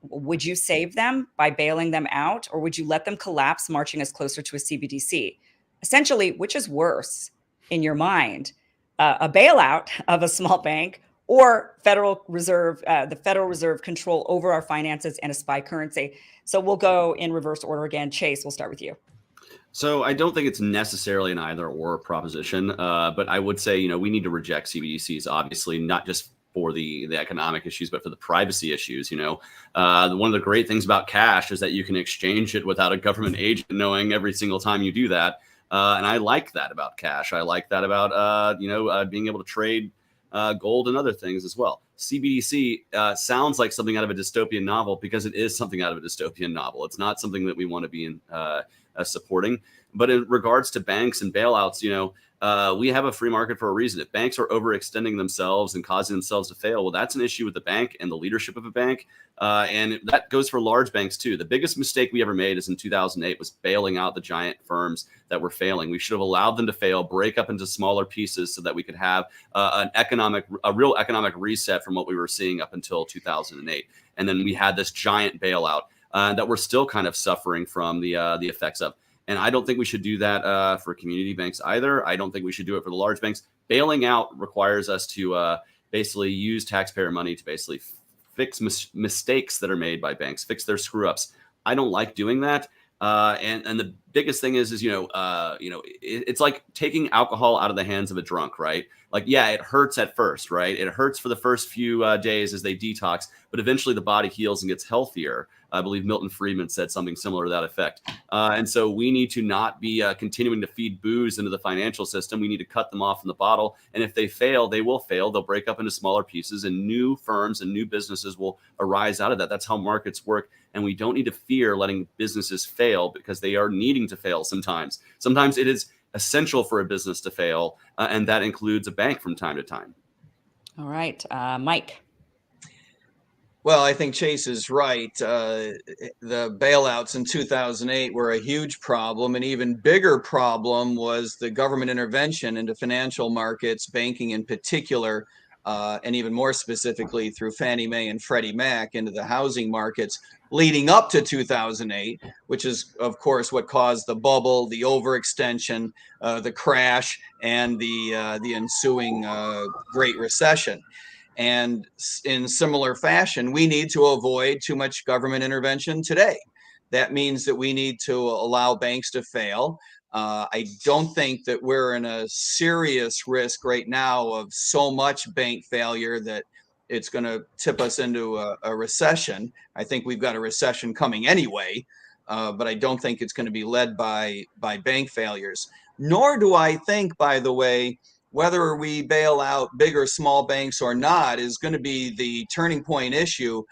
Would you save them by bailing them out, or would you let them collapse, marching us closer to a CBDC? Essentially, which is worse in your mind, a bailout of a small bank, or the Federal Reserve control over our finances and a spy currency? So we'll go in reverse order again. Chase, we'll start with you. So I don't think it's necessarily an either or proposition, but I would say, we need to reject CBDCs, obviously, not just for the economic issues, but for the privacy issues. One of the great things about cash is that you can exchange it without a government agent knowing every single time you do that. And I like that about cash. I like that about, being able to trade gold and other things as well. CBDC sounds like something out of a dystopian novel because it is something out of a dystopian novel. It's not something that we want to be supporting. But in regards to banks and bailouts, we have a free market for a reason. If banks are overextending themselves and causing themselves to fail, well, that's an issue with the bank and the leadership of a bank. And that goes for large banks too. The biggest mistake we ever made is in 2008 was bailing out the giant firms that were failing. We should have allowed them to fail, break up into smaller pieces so that we could have a real economic reset from what we were seeing up until 2008. And then we had this giant bailout that we're still kind of suffering from the effects of. And I don't think we should do that for community banks either. I don't think we should do it for the large banks. Bailing out requires us to basically use taxpayer money to basically fix mistakes that are made by banks, fix their screw ups. I don't like doing that. And the biggest thing is it's like taking alcohol out of the hands of a drunk, right? Like, yeah, it hurts at first, right? It hurts for the first few days as they detox, but eventually the body heals and gets healthier. I believe Milton Friedman said something similar to that effect. And so we need to not be continuing to feed booze into the financial system. We need to cut them off from the bottle. And if they fail, they will fail. They'll break up into smaller pieces, and new firms and new businesses will arise out of that. That's how markets work. And we don't need to fear letting businesses fail because they are needing to fail sometimes. Sometimes it is essential for a business to fail, and that includes a bank from time to time. All right, Mike. Well, I think Chase is right. The bailouts in 2008 were a huge problem. An even bigger problem was the government intervention into financial markets, banking in particular, and even more specifically through Fannie Mae and Freddie Mac into the housing markets leading up to 2008, which is, of course, what caused the bubble, the overextension, the crash, and the ensuing Great Recession. And in similar fashion, we need to avoid too much government intervention today. That means that we need to allow banks to fail. I don't think that we're in a serious risk right now of so much bank failure that it's going to tip us into a recession. I think we've got a recession coming anyway, but I don't think it's going to be led by bank failures. Nor do I think, by the way, whether we bail out big or small banks or not is going to be the turning point issue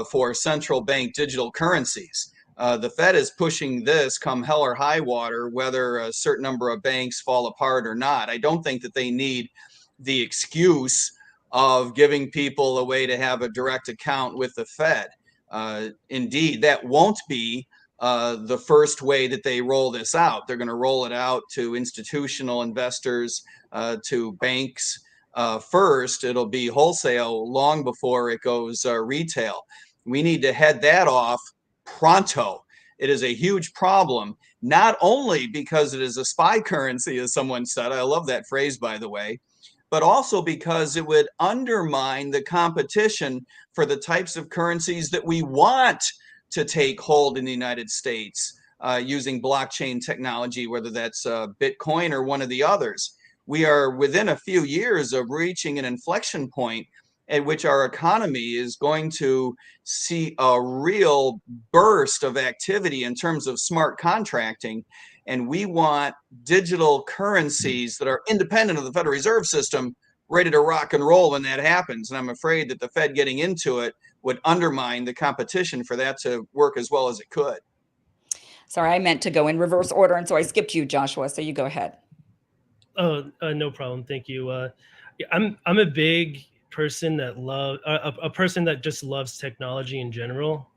for central bank digital currencies. The Fed is pushing this come hell or high water, whether a certain number of banks fall apart or not. I don't think that they need the excuse of giving people a way to have a direct account with the Fed. Indeed, that won't be the first way that they roll this out. They're going to roll it out to institutional investors, to banks first. It'll be wholesale long before it goes retail. We need to head that off pronto. It is a huge problem, not only because it is a spy currency, as someone said. I love that phrase, by the way, but also because it would undermine the competition for the types of currencies that we want to take hold in the United States using blockchain technology, whether that's Bitcoin or one of the others. We are within a few years of reaching an inflection point at which our economy is going to see a real burst of activity in terms of smart contracting. And we want digital currencies that are independent of the Federal Reserve System ready to rock and roll when that happens. And I'm afraid that the Fed getting into it would undermine the competition for that to work as well as it could. Sorry, I meant to go in reverse order, and so I skipped you, Joshua. So you go ahead. Oh, no problem. Thank you. I'm a big person that a person that just loves technology in general.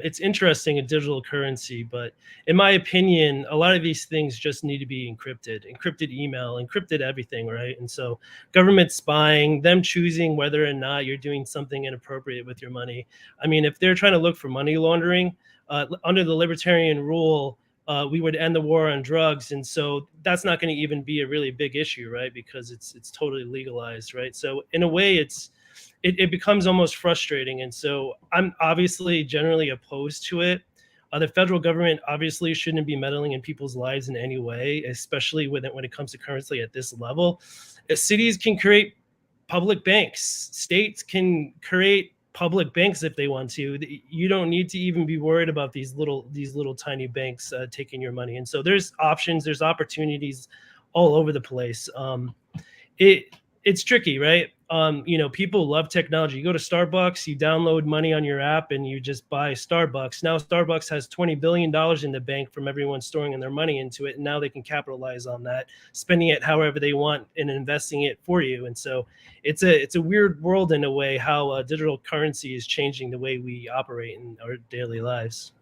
It's interesting in digital currency, but in my opinion, a lot of these things just need to be encrypted email, encrypted everything, right? And so government spying, them choosing whether or not you're doing something inappropriate with your money. I mean, if they're trying to look for money laundering, under the libertarian rule, we would end the war on drugs, and so that's not going to even be a really big issue, right? Because it's totally legalized, right? So in a way, it becomes almost frustrating, and so I'm obviously generally opposed to it. The federal government obviously shouldn't be meddling in people's lives in any way, especially when it comes to currency at this level. Cities can create public banks, states can create public banks if they want to. You don't need to even be worried about these little tiny banks taking your money. And so there's options, there's opportunities all over the place. It's tricky, right? People love technology. You go to Starbucks, you download money on your app, and you just buy Starbucks. Now Starbucks has $20 billion in the bank from everyone storing their money into it, and now they can capitalize on that, spending it however they want and investing it for you. And so it's a weird world in a way, how digital currency is changing the way we operate in our daily lives.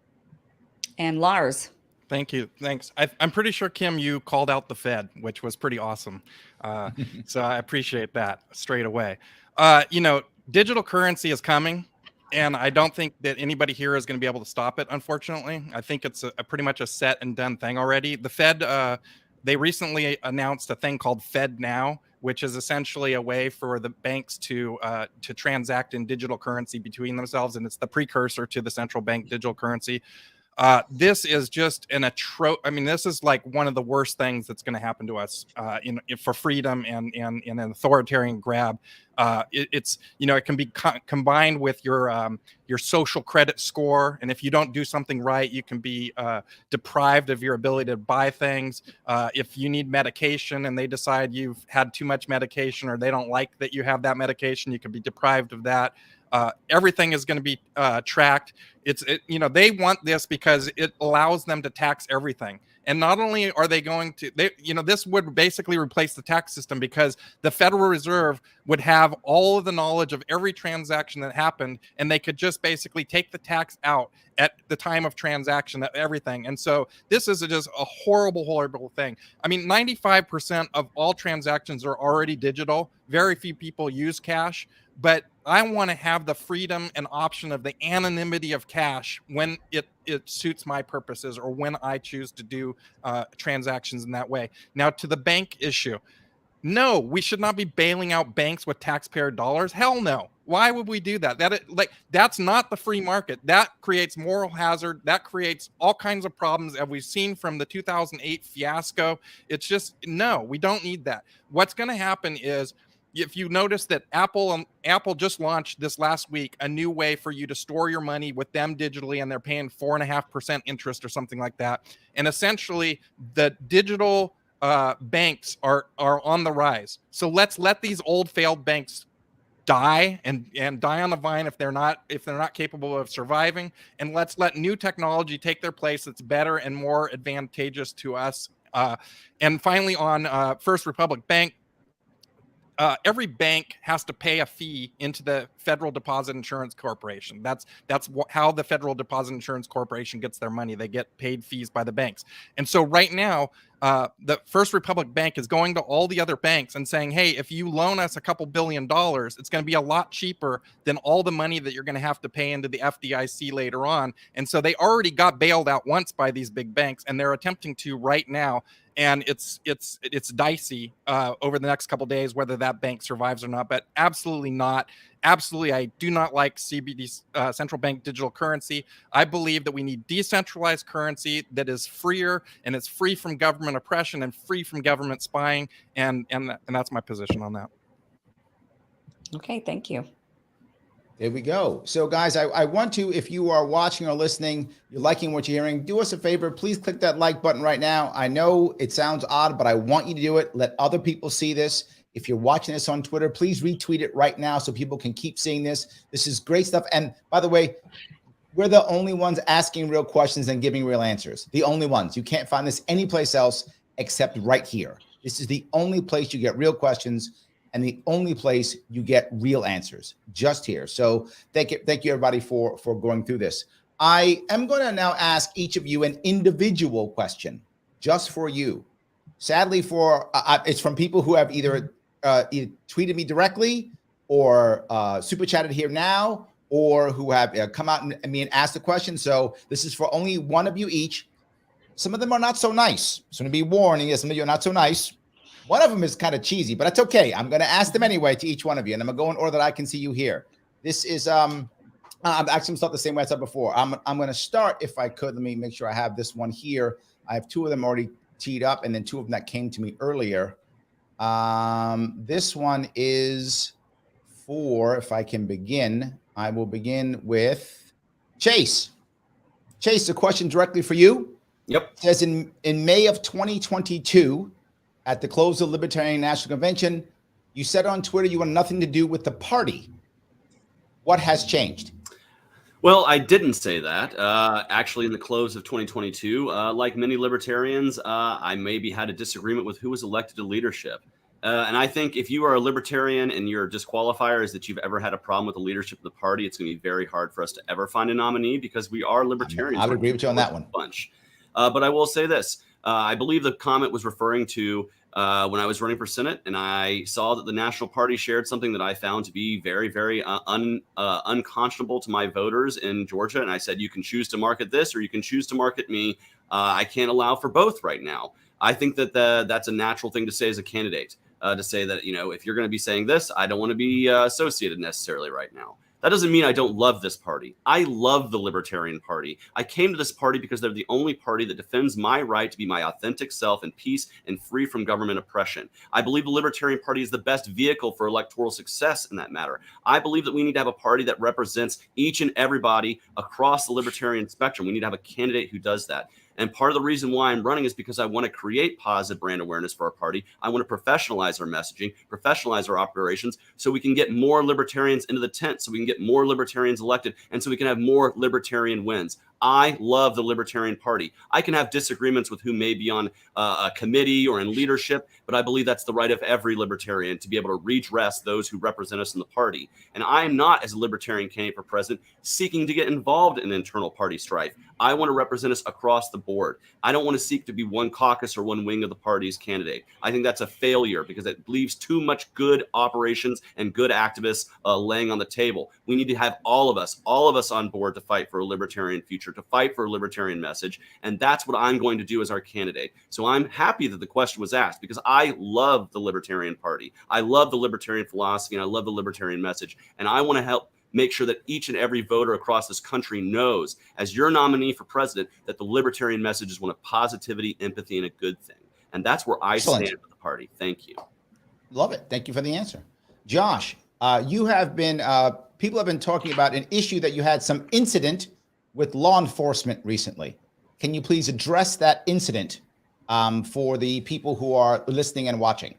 And Lars. Thank you. Thanks. I'm pretty sure, Kim, you called out the Fed, which was pretty awesome. So I appreciate that straight away. Digital currency is coming, and I don't think that anybody here is going to be able to stop it, unfortunately. I think it's a pretty much a set and done thing already. The Fed, they recently announced a thing called Fed Now, which is essentially a way for the banks to transact in digital currency between themselves, and it's the precursor to the central bank digital currency. This is just this is like one of the worst things that's going to happen to us for freedom and an authoritarian grab. It can be combined with your social credit score, and if you don't do something right, you can be deprived of your ability to buy things. If you need medication and they decide you've had too much medication, or they don't like that you have that medication, you can be deprived of that. Everything is going to be tracked. They want this because it allows them to tax everything. And not only are they going to, this would basically replace the tax system, because the Federal Reserve would have all of the knowledge of every transaction that happened, and they could just basically take the tax out at the time of transaction, everything. And so this is just a horrible, horrible thing. I mean, 95% of all transactions are already digital. Very few people use cash, but I want to have the freedom and option of the anonymity of cash when it suits my purposes, or when I choose to do transactions in that way. Now, to the bank issue, no, we should not be bailing out banks with taxpayer dollars. Hell no. Why would we do that? That's not the free market. That creates moral hazard. That creates all kinds of problems, as we've seen from the 2008 fiasco. It's just, no, we don't need that. What's going to happen is, if you notice that Apple just launched this last week a new way for you to store your money with them digitally, and they're paying 4.5% interest or something like that. And essentially, the digital banks are on the rise. So let's let these old failed banks die and die on the vine if they're not capable of surviving, and let's let new technology take their place that's better and more advantageous to us. And finally, on First Republic Bank, every bank has to pay a fee into the Federal Deposit Insurance Corporation. That's how the Federal Deposit Insurance Corporation gets their money. They get paid fees by the banks. And so right now, the First Republic Bank is going to all the other banks and saying, hey, if you loan us a couple $2 billion, it's going to be a lot cheaper than all the money that you're going to have to pay into the FDIC later on. And so they already got bailed out once by these big banks, and they're attempting to right now. And it's dicey over the next couple of days whether that bank survives or not, but absolutely not. Absolutely, I do not like CBD, central bank digital currency. I believe that we need decentralized currency that is freer, and it's free from government oppression and free from government spying, and that's my position on that. Okay, thank you. There we go. So guys, I want to, if you are watching or listening, you're liking what you're hearing, do us a favor, please click that like button right now. I know it sounds odd, but I want you to do it. Let other people see this. If you're watching this on Twitter, please retweet it right now so people can keep seeing this. This is great stuff. And by the way, we're the only ones asking real questions and giving real answers. The only ones. You can't find this anyplace else except right here. This is the only place you get real questions and the only place you get real answers, just here. So thank you everybody for going through this. I am going to now ask each of you an individual question just for you. Sadly, it's from people who have either tweeted me directly or super chatted here now, or who have come out and asked the question. So this is for only one of you each. Some of them are not so nice. So I'm going to be warning, some of you are not so nice. One of them is kind of cheesy, but that's okay. I'm going to ask them anyway to each one of you, and I'm going to go in order that I can see you here. This is, I'm actually going to start the same way I said before. I'm going to start, if I could, let me make sure I have this one here. I have two of them already teed up, and then two of them that came to me earlier. This one is for, if I can begin, I will begin with Chase. Chase, a question directly for you. Yep. It says in May of 2022, at the close of the Libertarian National Convention, you said on Twitter you want nothing to do with the party. What has changed? Well, I didn't say that. Actually, in the close of 2022, like many libertarians, I maybe had a disagreement with who was elected to leadership. And I think if you are a libertarian and your disqualifier is that you've ever had a problem with the leadership of the party, it's going to be very hard for us to ever find a nominee because we are libertarians. I would agree with you on that one. Bunch. But I will say this. I believe the comment was referring to when I was running for Senate, and I saw that the National Party shared something that I found to be very, very unconscionable to my voters in Georgia. And I said, you can choose to market this or you can choose to market me. I can't allow for both right now. I think that that's a natural thing to say as a candidate, to say that, if you're going to be saying this, I don't want to be associated necessarily right now. That doesn't mean I don't love this party. I love the Libertarian Party. I came to this party because they're the only party that defends my right to be my authentic self in peace and free from government oppression. I believe the Libertarian Party is the best vehicle for electoral success in that matter. I believe that we need to have a party that represents each and everybody across the libertarian spectrum. We need to have a candidate who does that. And part of the reason why I'm running is because I want to create positive brand awareness for our party. I want to professionalize our messaging, professionalize our operations, so we can get more libertarians into the tent, so we can get more libertarians elected, and so we can have more libertarian wins. I love the Libertarian Party. I can have disagreements with who may be on a committee or in leadership, but I believe that's the right of every libertarian to be able to redress those who represent us in the party. And I am not, as a libertarian candidate for president, seeking to get involved in internal party strife. I want to represent us across the board. I don't want to seek to be one caucus or one wing of the party's candidate. I think that's a failure because it leaves too much good operations and good activists laying on the table. We need to have all of us on board to fight for a libertarian future, to fight for a libertarian message. And that's what I'm going to do as our candidate. So I'm happy that the question was asked because I love the Libertarian Party. I love the libertarian philosophy and I love the libertarian message. And I want to help make sure that each and every voter across this country knows, as your nominee for president, that the libertarian message is one of positivity, empathy, and a good thing. And that's where I stand with the party. Thank you. Love it. Thank you for the answer. Josh, you have been, people have been talking about an issue that you had some incident with law enforcement recently. Can you please address that incident for the people who are listening and watching?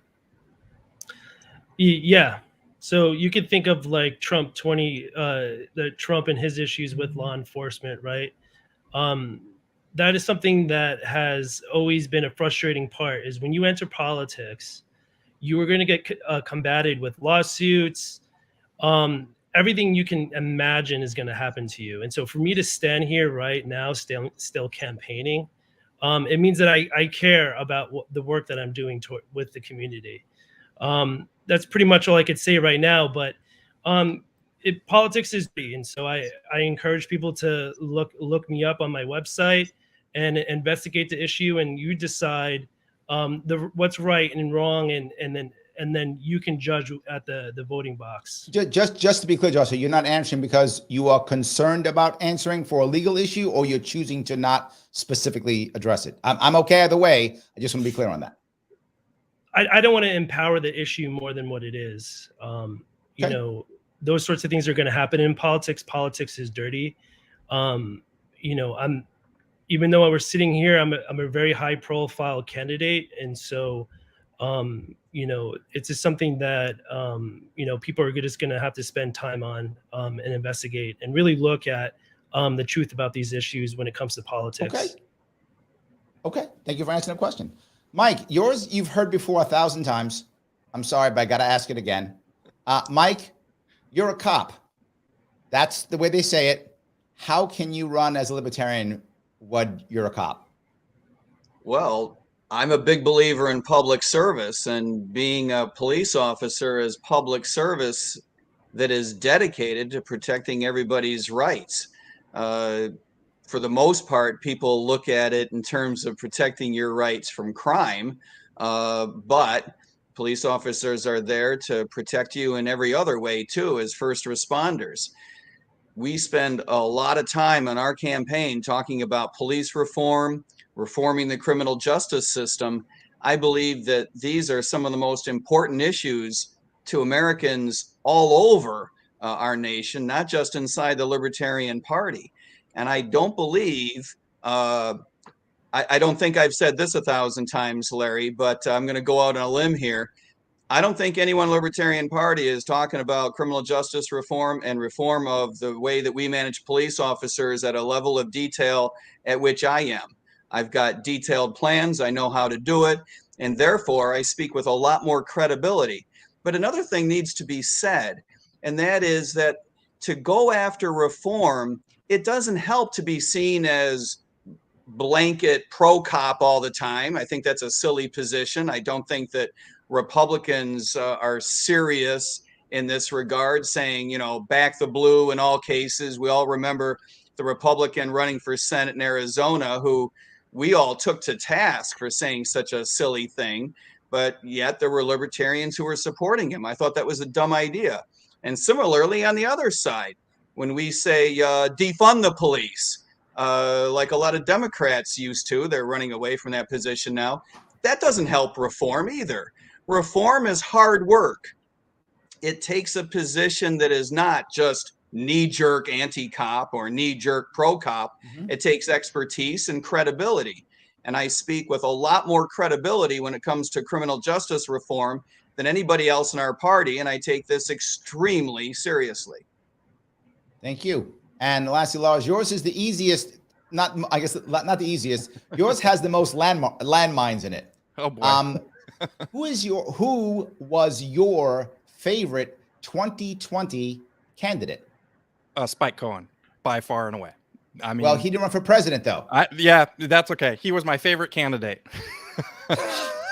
Yeah. So you could think of like Trump the Trump and his issues with law enforcement, right? That is something that has always been a frustrating part, is when you enter politics, you are going to get combated with lawsuits. Everything you can imagine is going to happen to you. And so for me to stand here right now, still campaigning, it means that I care about the work that I'm doing with the community. That's pretty much all I could say right now, but politics is free. And so I encourage people to look me up on my website and investigate the issue, and you decide what's right and wrong, and then you can judge at the voting box. Just to be clear, Josh, so you're not answering because you are concerned about answering for a legal issue, or you're choosing to not specifically address it? I'm okay either way. I just want to be clear on that. I don't want to empower the issue more than what it is. You know, those sorts of things are going to happen in politics. Politics is dirty. You know, even though we're sitting here, I'm a very high profile candidate. And so You know, it's just something that, you know, people are just going to have to spend time on and investigate and really look at the truth about these issues when it comes to politics. Okay. Okay. Thank you for answering the question. Mike, yours you've heard before 1,000 times. I'm sorry, but I got to ask it again. Mike, you're a cop. That's the way they say it. How can you run as a libertarian when you're a cop? Well, I'm a big believer in public service, and being a police officer is public service that is dedicated to protecting everybody's rights. For the most part, people look at it in terms of protecting your rights from crime, but police officers are there to protect you in every other way too, as first responders. We spend a lot of time on our campaign talking about police reform, reforming the criminal justice system. I believe that these are some of the most important issues to Americans all over our nation, not just inside the Libertarian Party. And I don't believe, I don't think I've said this 1,000 times, Larry, but I'm going to go out on a limb here. I don't think anyone in the Libertarian Party is talking about criminal justice reform and reform of the way that we manage police officers at a level of detail at which I am. I've got detailed plans. I know how to do it. And therefore, I speak with a lot more credibility. But another thing needs to be said, and that is that to go after reform, it doesn't help to be seen as blanket pro-cop all the time. I think that's a silly position. I don't think that Republicans are serious in this regard, saying, you know, back the blue in all cases. We all remember the Republican running for Senate in Arizona, who we all took to task for saying such a silly thing, but yet there were libertarians who were supporting him. I thought that was a dumb idea. And similarly, on the other side, when we say defund the police, like a lot of Democrats used to, they're running away from that position now. That doesn't help reform either. Reform is hard work. It takes a position that is not just knee-jerk anti-cop or knee-jerk pro-cop. It takes expertise and credibility. And I speak with a lot more credibility when it comes to criminal justice reform than anybody else in our party, and I take this extremely seriously. Thank you. And lastly, Lars, yours is the easiest, not the easiest. Yours has the most landmines in it. Oh boy. Who was your favorite 2020 candidate? Spike Cohen, by far and away. I mean, well, he didn't run for president, though. Yeah, that's okay. He was my favorite candidate.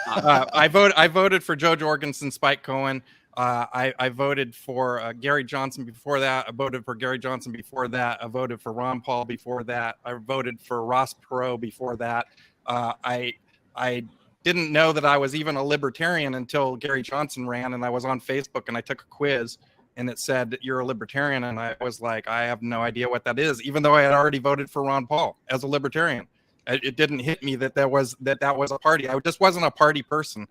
I voted for Joe Jorgensen, Spike Cohen. I voted for Gary Johnson before that. I voted for Gary Johnson before that. I voted for Ron Paul before that. I voted for Ross Perot before that. I didn't know that I was even a libertarian until Gary Johnson ran, and I was on Facebook and I took a quiz and it said that you're a libertarian, and I was like, I have no idea what that is, even though I had already voted for Ron Paul as a libertarian. It didn't hit me that that was a party. I just wasn't a party person.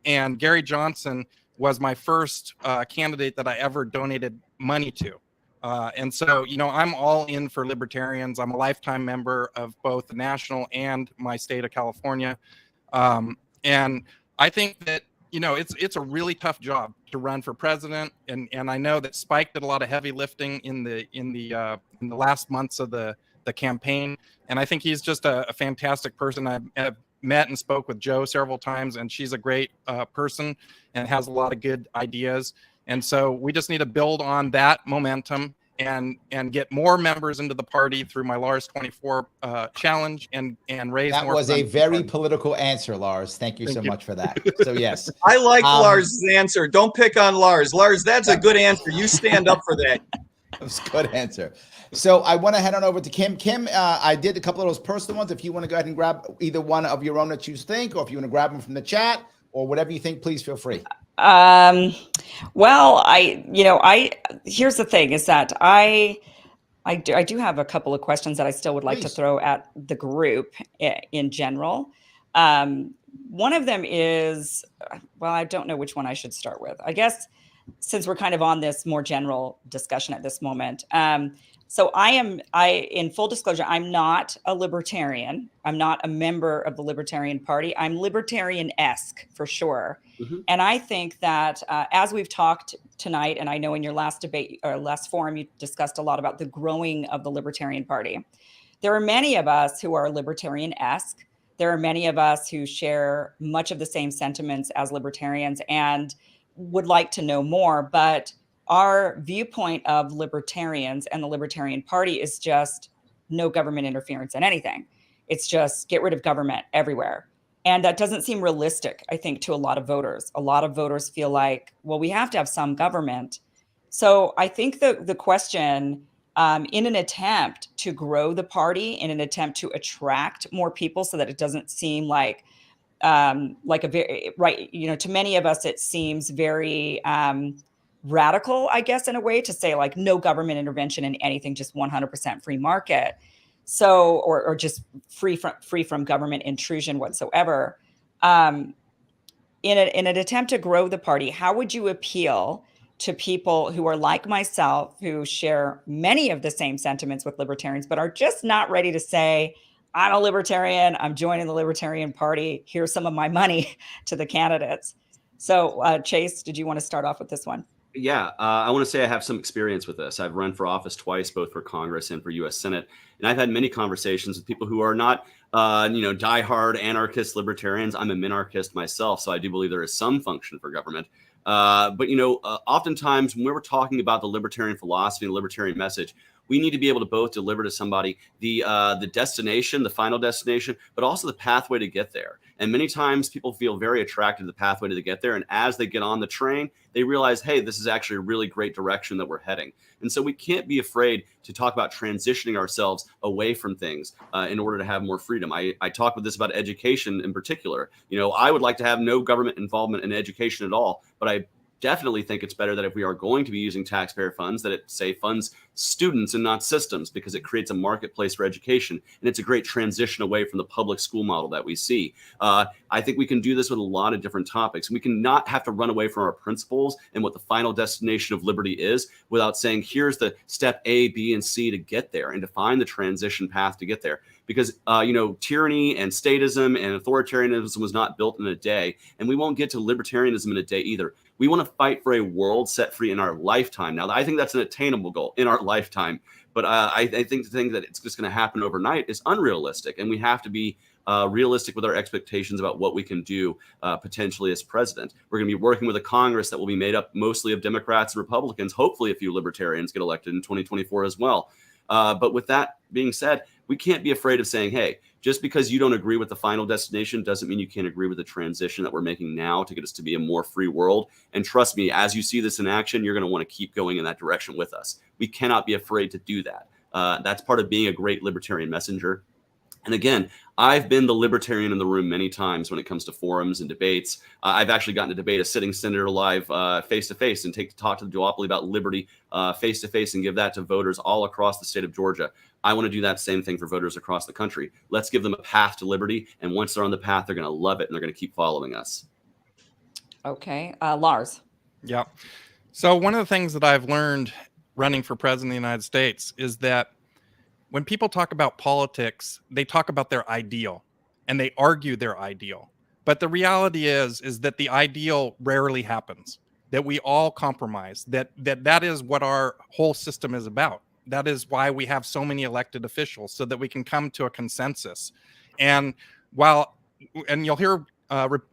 And Gary Johnson was my first candidate that I ever donated money to. And so, you know, I'm all in for libertarians. I'm a lifetime member of both the national and my state of California. And I think that, you know, it's a really tough job to run for president. And I know that Spike did a lot of heavy lifting in the last months of the campaign. And I think he's just a fantastic person. I've met and spoke with Joe several times, and she's a great person and has a lot of good ideas. And so we just need to build on that momentum and get more members into the party through my Lars 24 challenge and raise that more. That was a very political answer, Lars. Thank you so much for that. So yes. I like Lars' answer. Don't pick on Lars. Lars, that's a good answer. You stand up for that. That was a good answer. So I want to head on over to Kim. Kim, I did a couple of those personal ones. If you want to go ahead and grab either one of your own that you think, or if you want to grab them from the chat or whatever you think, please feel free. Well, here's the thing is that I do have a couple of questions that I still would like to throw at the group in general. One of them is, well, I don't know which one I should start with. I guess since we're kind of on this more general discussion at this moment. So in full disclosure, I'm not a libertarian. I'm not a member of the Libertarian Party. I'm libertarian-esque for sure. Mm-hmm. And I think that as we've talked tonight, and I know in your last debate or last forum, you discussed a lot about the growing of the Libertarian Party. There are many of us who are libertarian-esque. There are many of us who share much of the same sentiments as libertarians and would like to know more, but our viewpoint of libertarians and the Libertarian Party is just no government interference in anything. It's just get rid of government everywhere. And that doesn't seem realistic, I think, to a lot of voters. A lot of voters feel like, well, we have to have some government. So I think the question, in an attempt to grow the party, in an attempt to attract more people so that it doesn't seem like a very, right, to many of us, it seems very radical, I guess, in a way, to say like no government intervention in anything, just 100% free market. So, or just free from government intrusion whatsoever. In an attempt to grow the party, how would you appeal to people who are like myself, who share many of the same sentiments with libertarians, but are just not ready to say, I'm a libertarian, I'm joining the Libertarian Party, here's some of my money to the candidates? So, Chase, did you want to start off with this one? Yeah, I want to say I have some experience with this. I've run for office twice, both for Congress and for U.S. Senate, and I've had many conversations with people who are not, diehard anarchist libertarians. I'm a minarchist myself, so I do believe there is some function for government. But oftentimes when we're talking about the libertarian philosophy and the libertarian message, we need to be able to both deliver to somebody the destination, the final destination, but also the pathway to get there. And many times people feel very attracted to the pathway to get there. And as they get on the train, they realize, hey, this is actually a really great direction that we're heading. And so we can't be afraid to talk about transitioning ourselves away from things in order to have more freedom. I talk with this about education in particular. I would like to have no government involvement in education at all, but I definitely think it's better that if we are going to be using taxpayer funds, that it, say, funds students and not systems, because it creates a marketplace for education. And it's a great transition away from the public school model that we see. I think we can do this with a lot of different topics. We can not have to run away from our principles and what the final destination of liberty is without saying, here's the step A, B, and C to get there, and define the transition path to get there. Because, tyranny and statism and authoritarianism was not built in a day, and we won't get to libertarianism in a day either. We want to fight for a world set free in our lifetime. Now, I think that's an attainable goal in our lifetime, but I think the thing that it's just going to happen overnight is unrealistic, and we have to be realistic with our expectations about what we can do potentially as president. We're going to be working with a Congress that will be made up mostly of Democrats and Republicans. Hopefully, a few libertarians get elected in 2024 as well. But with that being said, we can't be afraid of saying, hey, just because you don't agree with the final destination doesn't mean you can't agree with the transition that we're making now to get us to be a more free world. And trust me, as you see this in action, you're going to want to keep going in that direction with us. We cannot be afraid to do that. That's part of being a great libertarian messenger. And again, I've been the libertarian in the room many times when it comes to forums and debates. I've actually gotten to debate a sitting senator live face-to-face and talk to the duopoly about liberty face-to-face and give that to voters all across the state of Georgia. I want to do that same thing for voters across the country. Let's give them a path to liberty. And once they're on the path, they're going to love it and they're going to keep following us. Okay. Lars. Yeah. So one of the things that I've learned running for president of the United States is that when people talk about politics, they talk about their ideal and they argue their ideal. But the reality is that the ideal rarely happens, that we all compromise, that is what our whole system is about. That is why we have so many elected officials, so that we can come to a consensus. And you'll hear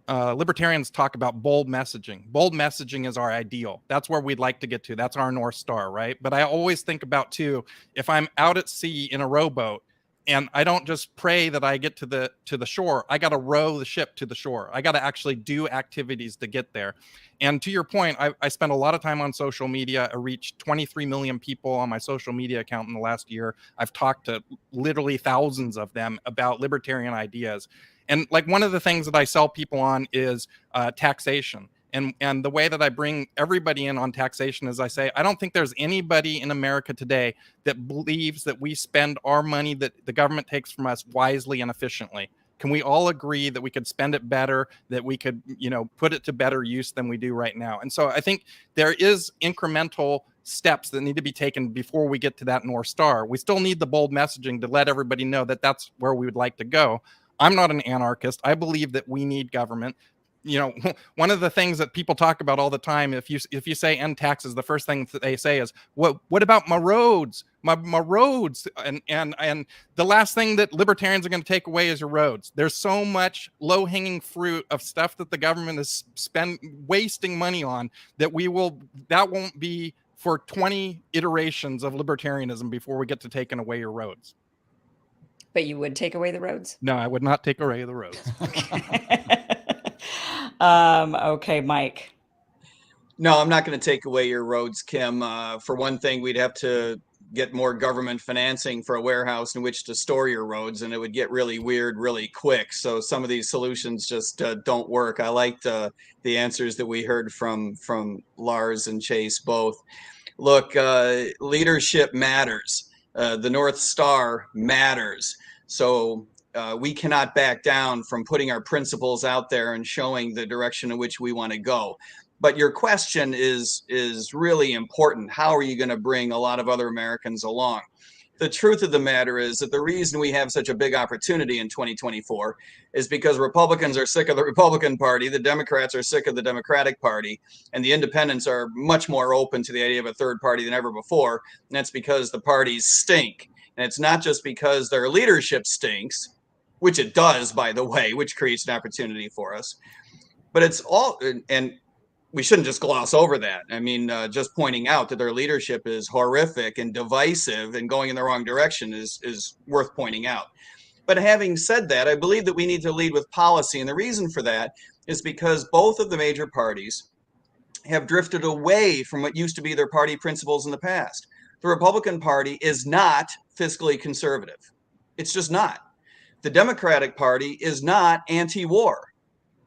libertarians talk about bold messaging. Bold messaging is our ideal. That's where we'd like to get to. That's our North Star, right? But I always think about, too, if I'm out at sea in a rowboat and I don't just pray that I get to the shore, I got to row the ship to the shore. I got to actually do activities to get there. And to your point, I spent a lot of time on social media. I reached 23 million people on my social media account in the last year. I've talked to literally thousands of them about libertarian ideas. And like one of the things that I sell people on is taxation. And the way that I bring everybody in on taxation is I say, I don't think there's anybody in America today that believes that we spend our money that the government takes from us wisely and efficiently. Can we all agree that we could spend it better, that we could, put it to better use than we do right now? And so I think there is incremental steps that need to be taken before we get to that North Star. We still need the bold messaging to let everybody know that that's where we would like to go. I'm not an anarchist. I believe that we need government. One of the things that people talk about all the time, if you say end taxes, the first thing that they say is, what about my roads? My roads. And the last thing that libertarians are going to take away is your roads. There's so much low-hanging fruit of stuff that the government is wasting money on that won't be for 20 iterations of libertarianism before we get to taking away your roads. But you would take away the roads? No, I would not take away the roads. Okay, Mike. No, I'm not going to take away your roads, Kim. For one thing, we'd have to get more government financing for a warehouse in which to store your roads, and it would get really weird really quick. So some of these solutions just don't work. I liked the answers that we heard from Lars and Chase both. Look, leadership matters. The North Star matters. So we cannot back down from putting our principles out there and showing the direction in which we want to go. But your question is really important. How are you going to bring a lot of other Americans along? The truth of the matter is that the reason we have such a big opportunity in 2024 is because Republicans are sick of the Republican Party, the Democrats are sick of the Democratic Party, and the independents are much more open to the idea of a third party than ever before. And that's because the parties stink. And it's not just because their leadership stinks, which it does, by the way, which creates an opportunity for us. But it's all, and we shouldn't just gloss over that. I mean, just pointing out that their leadership is horrific and divisive and going in the wrong direction is worth pointing out. But having said that, I believe that we need to lead with policy. And the reason for that is because both of the major parties have drifted away from what used to be their party principles in the past. The Republican Party is not fiscally conservative. It's just not. The Democratic Party is not anti-war.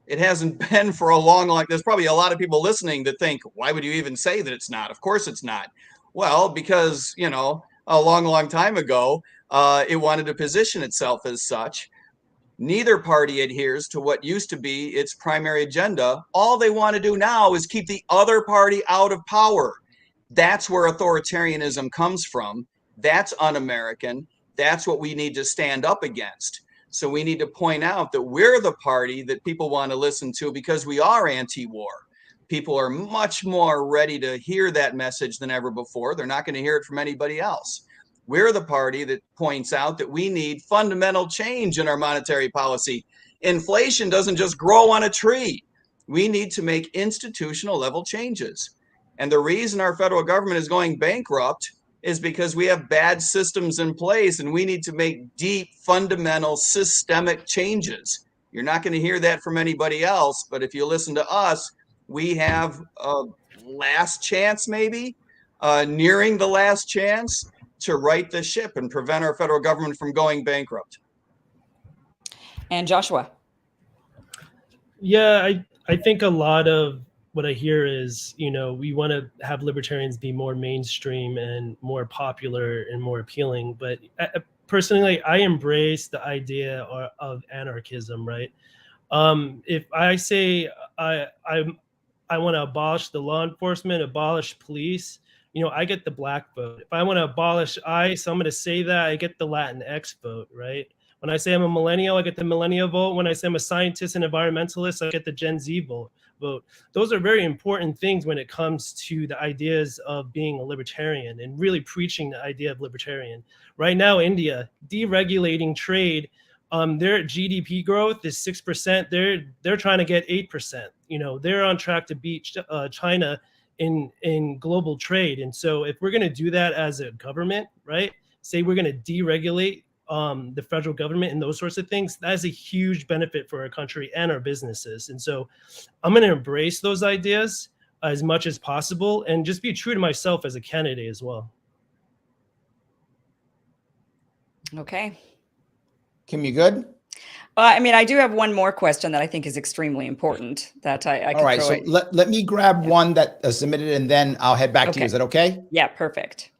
It hasn't been for a long. There's probably a lot of people listening that think, why would you even say that it's not? Of course it's not. Well, because, a long time ago, it wanted to position itself as such. Neither party adheres to what used to be its primary agenda. All they want to do now is keep the other party out of power. That's where authoritarianism comes from. That's un-American. That's what we need to stand up against. So we need to point out that we're the party that people want to listen to because we are anti-war. People are much more ready to hear that message than ever before. They're not going to hear it from anybody else. We're the party that points out that we need fundamental change in our monetary policy. Inflation doesn't just grow on a tree. We need to make institutional level changes. And the reason our federal government is going bankrupt is because we have bad systems in place and we need to make deep, fundamental, systemic changes. You're not going to hear that from anybody else, but if you listen to us, we have a last chance, maybe, nearing the last chance to right the ship and prevent our federal government from going bankrupt. And Joshua. Yeah, I think a lot of what I hear is, we want to have libertarians be more mainstream and more popular and more appealing. But personally, I embrace the idea of anarchism, right? If I say I want to abolish the law enforcement, abolish police, I get the black vote. If I want to abolish ICE, I'm going to say that I get the Latinx vote, right? When I say I'm a millennial, I get the millennial vote. When I say I'm a scientist and environmentalist, I get the Gen Z vote. Those are very important things when it comes to the ideas of being a libertarian and really preaching the idea of libertarian. Right now, India, deregulating trade, their GDP growth is 6%. They're trying to get 8%. They're on track to beat China in global trade. And so if we're going to do that as a government, right, say we're going to deregulate the federal government and those sorts of things, that's a huge benefit for our country and our businesses. And so I'm going to embrace those ideas as much as possible and just be true to myself as a candidate as well. Okay. Kim, you good? I do have one more question that I think is extremely important that I can All right, so let me grab one that submitted and then I'll head back to you. Is that okay? Yeah, perfect.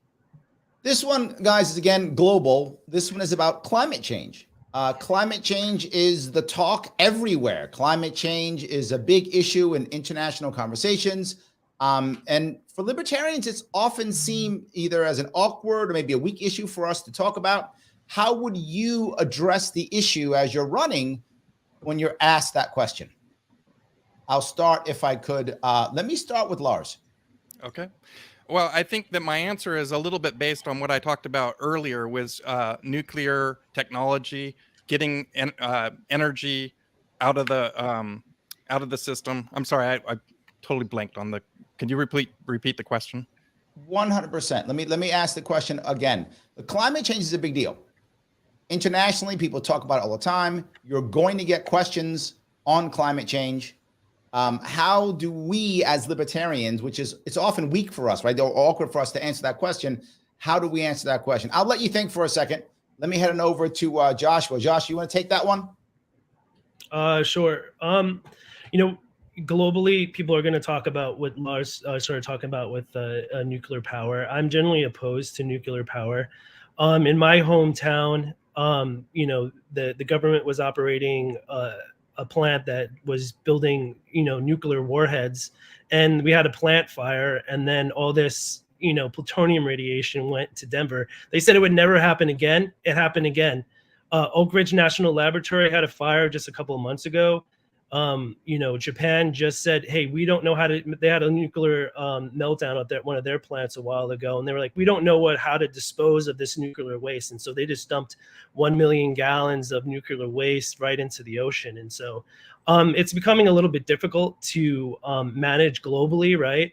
This one, guys, is again global. This one is about climate change. Climate change is the talk everywhere. Climate change is a big issue in international conversations. And for libertarians, it's often seen either as an awkward or maybe a weak issue for us to talk about. How would you address the issue as you're running when you're asked that question? I'll start if I could. Let me start with Lars. Okay. Well, I think that my answer is a little bit based on what I talked about earlier with nuclear technology, getting energy out of the system. I'm sorry, I totally blanked on the. Can you repeat the question? 100%. Let me ask the question again. The climate change is a big deal. Internationally, people talk about it all the time. You're going to get questions on climate change. How do we as libertarians, which is, it's often weak for us, right? They're awkward for us to answer that question. How do we answer that question? I'll let you think for a second. Let me head on over to Joshua. Josh, you want to take that one? Sure. Globally, people are going to talk about what Lars started talking about with nuclear power. I'm generally opposed to nuclear power. In my hometown, the government was operating a plant that was building, nuclear warheads, and we had a plant fire, and then all this, plutonium radiation went to Denver. They said it would never happen again. It happened again. Oak Ridge National Laboratory had a fire just a couple of months ago. Japan just said, hey, we don't know how to, they had a nuclear meltdown at one of their plants a while ago. And they were like, we don't know how to dispose of this nuclear waste. And so they just dumped 1 million gallons of nuclear waste right into the ocean. And so it's becoming a little bit difficult to manage globally, right?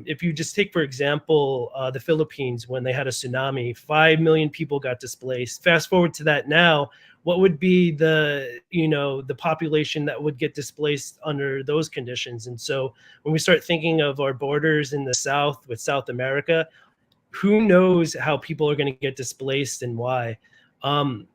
If you just take, for example, the Philippines, when they had a tsunami, 5 million people got displaced. Fast forward to that now, what would be the population that would get displaced under those conditions? And so when we start thinking of our borders in the South with South America, who knows how people are going to get displaced and why?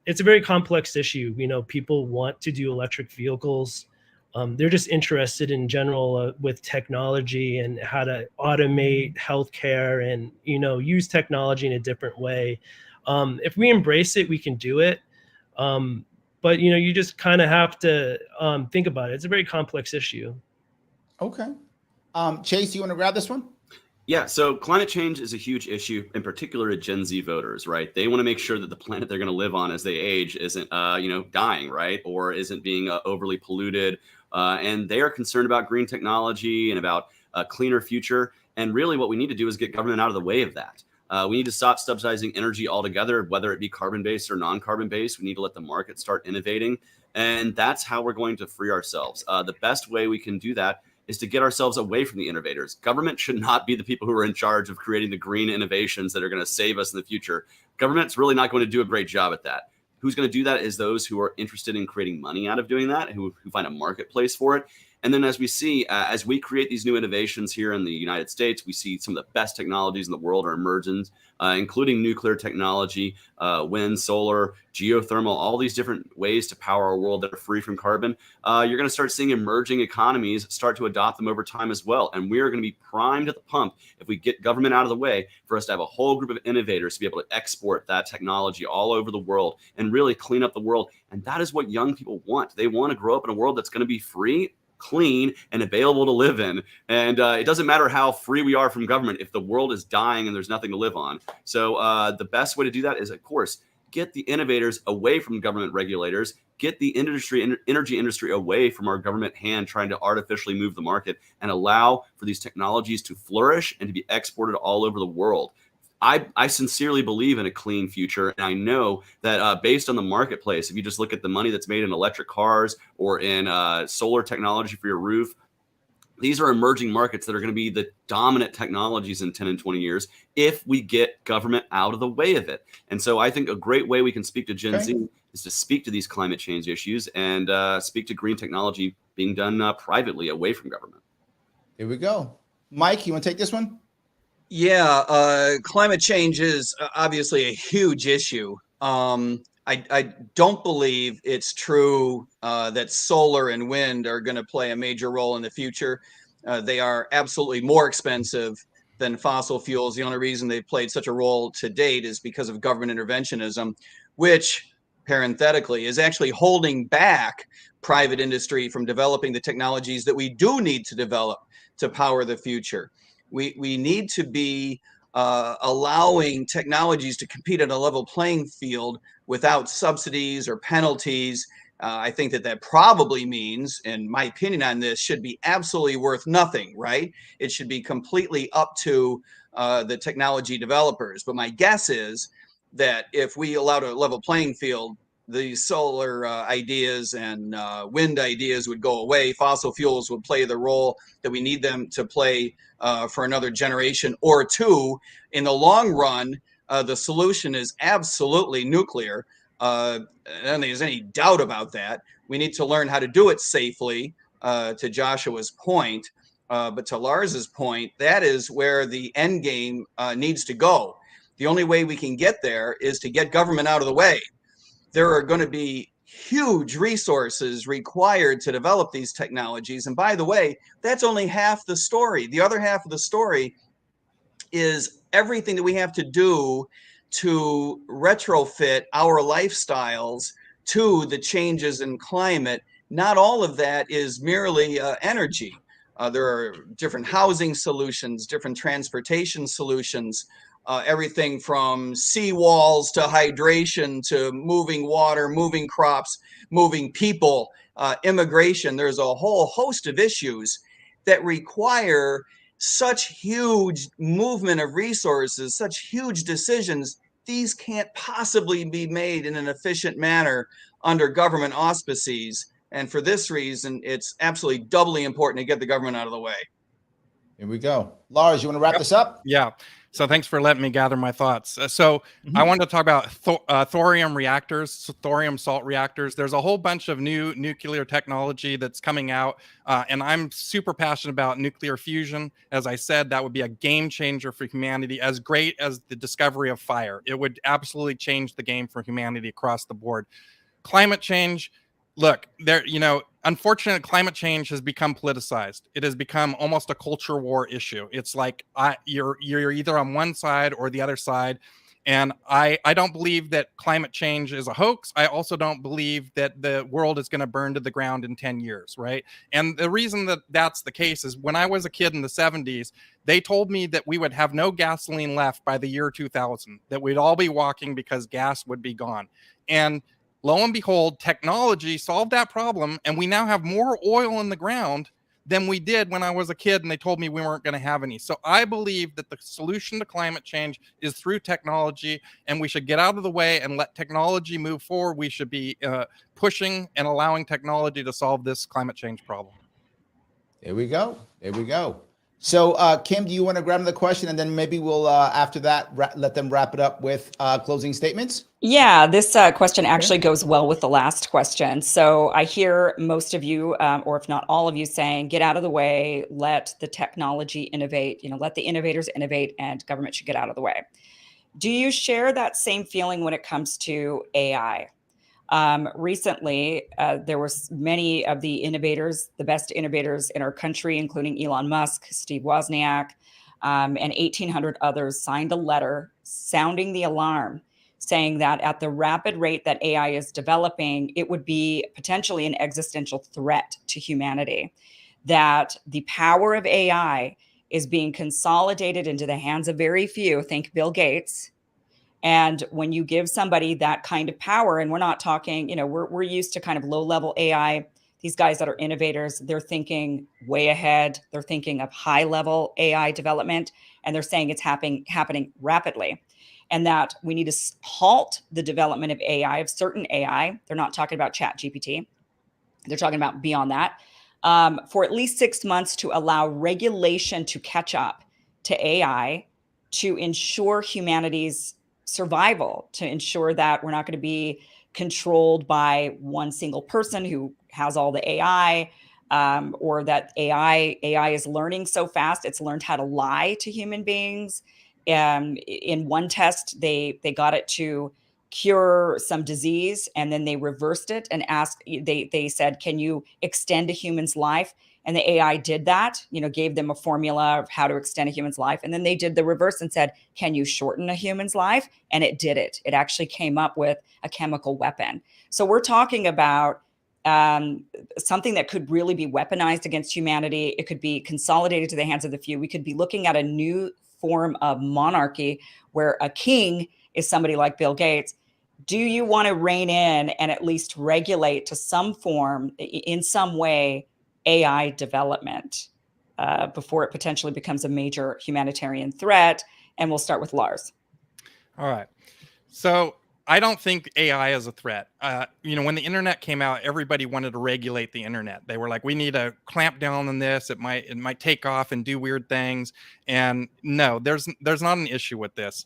It's a very complex issue. People want to do electric vehicles. They're just interested in general with technology and how to automate healthcare and, use technology in a different way. If we embrace it, we can do it. But you just kind of have to think about it. It's a very complex issue. Okay. Chase, you want to grab this one? Yeah, so climate change is a huge issue, in particular to Gen Z voters, right? They want to make sure that the planet they're going to live on as they age isn't, dying, right? Or isn't being overly polluted. And they are concerned about green technology and about a cleaner future. And really what we need to do is get government out of the way of that. We need to stop subsidizing energy altogether, whether it be carbon-based or non-carbon-based. We need to let the market start innovating. And that's how we're going to free ourselves. The best way we can do that is to get ourselves away from the innovators. Government should not be the people who are in charge of creating the green innovations that are going to save us in the future. Government's really not going to do a great job at that. Who's going to do that is those who are interested in creating money out of doing that, who find a marketplace for it. And then as we see, as we create these new innovations here in the United States, we see some of the best technologies in the world are emerging, including nuclear technology, wind, solar, geothermal, all these different ways to power our world that are free from carbon. You're going to start seeing emerging economies start to adopt them over time as well. And we are going to be primed at the pump if we get government out of the way for us to have a whole group of innovators to be able to export that technology all over the world and really clean up the world. And that is what young people want. They want to grow up in a world that's going to be free, clean, and available to live in. And it doesn't matter how free we are from government if the world is dying and there's nothing to live on. So the best way to do that is, of course, get the innovators away from government regulators, get the energy industry away from our government hand trying to artificially move the market, and allow for these technologies to flourish and to be exported all over the world. I sincerely believe in a clean future. And I know that based on the marketplace, if you just look at the money that's made in electric cars or in solar technology for your roof, these are emerging markets that are going to be the dominant technologies in 10 and 20 years if we get government out of the way of it. And so I think a great way we can speak to Gen Z is to speak to these climate change issues and speak to green technology being done privately away from government. Here we go. Mike, you want to take this one? Yeah, climate change is obviously a huge issue. I don't believe it's true that solar and wind are going to play a major role in the future. They are absolutely more expensive than fossil fuels. The only reason they've played such a role to date is because of government interventionism, which parenthetically, is actually holding back private industry from developing the technologies that we do need to develop to power the future. We need to be allowing technologies to compete at a level playing field without subsidies or penalties. I think that probably means, and my opinion on this should be absolutely worth nothing, right? It should be completely up to the technology developers. But my guess is that if we allowed a level playing field, the solar ideas and wind ideas would go away. Fossil fuels would play the role that we need them to play for another generation or two. In the long run, the solution is absolutely nuclear. I don't think there's any doubt about that. We need to learn how to do it safely, to Joshua's point. But to Lars's point, that is where the end game needs to go. The only way we can get there is to get government out of the way. There are going to be huge resources required to develop these technologies. And by the way, that's only half the story. The other half of the story is everything that we have to do to retrofit our lifestyles to the changes in climate. Not all of that is merely energy. There are different housing solutions, different transportation solutions, everything from seawalls to hydration to moving water, moving crops, moving people, immigration. There's a whole host of issues that require such huge movement of resources, such huge decisions. These can't possibly be made in an efficient manner under government auspices. And for this reason, it's absolutely doubly important to get the government out of the way. Here we go. Lars, you want to wrap this up? Yeah. So thanks for letting me gather my thoughts. I wanted to talk about thorium reactors, so thorium salt reactors. There's a whole bunch of new nuclear technology that's coming out, and I'm super passionate about nuclear fusion. As I said, that would be a game changer for humanity, as great as the discovery of fire. It would absolutely change the game for humanity across the board. Climate change. Look, unfortunately, climate change has become politicized. It has become almost a culture war issue. It's like you're either on one side or the other side. And I don't believe that climate change is a hoax. I also don't believe that the world is going to burn to the ground in 10 years, right? And the reason that that's the case is when I was a kid in the 70s, they told me that we would have no gasoline left by the year 2000, that we'd all be walking because gas would be gone. And lo and behold, technology solved that problem, and we now have more oil in the ground than we did when I was a kid and they told me we weren't going to have any. So I believe that the solution to climate change is through technology, and we should get out of the way and let technology move forward. We should be pushing and allowing technology to solve this climate change problem. There we go. There we go. So, Kim, do you want to grab another question, and then maybe we'll, after that, let them wrap it up with closing statements? Yeah, this question actually goes well with the last question. So I hear most of you, or if not all of you, saying, get out of the way, let the technology innovate, let the innovators innovate, and government should get out of the way. Do you share that same feeling when it comes to AI? Recently, there was many of the innovators, the best innovators in our country, including Elon Musk, Steve Wozniak, and 1,800 others signed a letter sounding the alarm, saying that at the rapid rate that AI is developing, it would be potentially an existential threat to humanity, that the power of AI is being consolidated into the hands of very few, think Bill Gates. And when you give somebody that kind of power, and we're not talking, we're used to kind of low-level AI. These guys that are innovators, they're thinking way ahead. They're thinking of high-level AI development, and they're saying it's happening rapidly, and that we need to halt the development of AI, of certain AI. They're not talking about ChatGPT. They're talking about beyond that, for at least 6 months to allow regulation to catch up to AI, to ensure humanity's survival, to ensure that we're not going to be controlled by one single person who has all the AI, or that AI is learning so fast, it's learned how to lie to human beings. In one test, they got it to cure some disease, and then they reversed it and asked, they said, can you extend a human's life? And the AI did that, gave them a formula of how to extend a human's life. And then they did the reverse and said, can you shorten a human's life? And it did it. It actually came up with a chemical weapon. So we're talking about something that could really be weaponized against humanity. It could be consolidated to the hands of the few. We could be looking at a new form of monarchy where a king is somebody like Bill Gates. Do you want to rein in and at least regulate to some form, in some way, AI development before it potentially becomes a major humanitarian threat? And we'll start with Lars. All right. So I don't think AI is a threat. When the internet came out, everybody wanted to regulate the internet. They were like, we need to clamp down on this. It might take off and do weird things. And no, there's not an issue with this.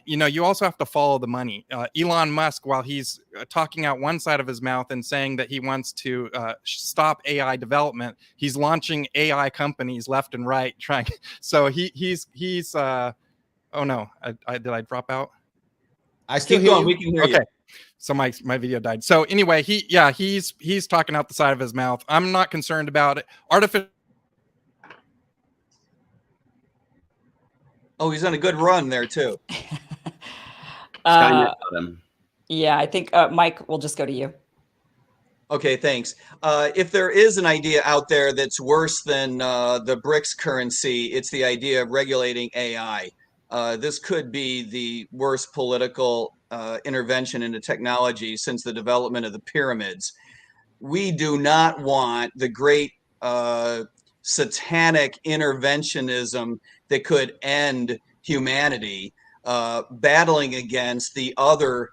You also have to follow the money. Elon Musk, while he's talking out one side of his mouth and saying that he wants to stop AI development, he's launching AI companies left and right trying. So he's oh no, did I drop out? I still Keep hear going. you. We can hear you. Okay. So my video died. So anyway, he's talking out the side of his mouth. I'm not concerned about it. Artificial. Oh, he's on a good run there too. Skynet got him. Yeah, I think Mike, we'll just go to you. Okay, thanks. If there is an idea out there that's worse than the BRICS currency, it's the idea of regulating AI. This could be the worst political intervention into technology since the development of the pyramids. We do not want the great satanic interventionism that could end humanity battling against the other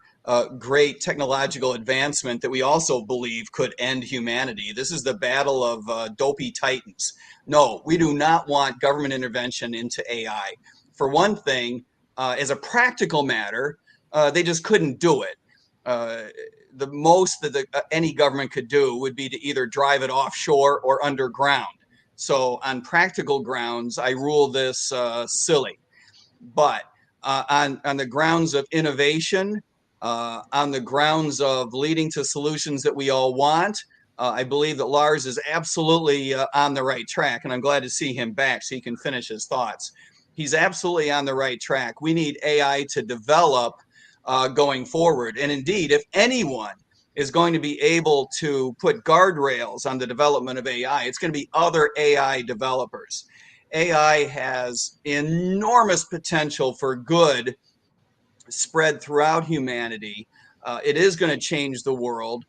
great technological advancement that we also believe could end humanity. This is the battle of dopey titans. No, we do not want government intervention into AI. For one thing, as a practical matter, they just couldn't do it. The most that any government could do would be to either drive it offshore or underground. So on practical grounds, I rule this silly. But on the grounds of innovation, on the grounds of leading to solutions that we all want, I believe that Lars is absolutely on the right track. And I'm glad to see him back so he can finish his thoughts. He's absolutely on the right track. We need AI to develop going forward. And indeed, if anyone is going to be able to put guardrails on the development of AI, it's going to be other AI developers. AI has enormous potential for good spread throughout humanity. It is going to change the world.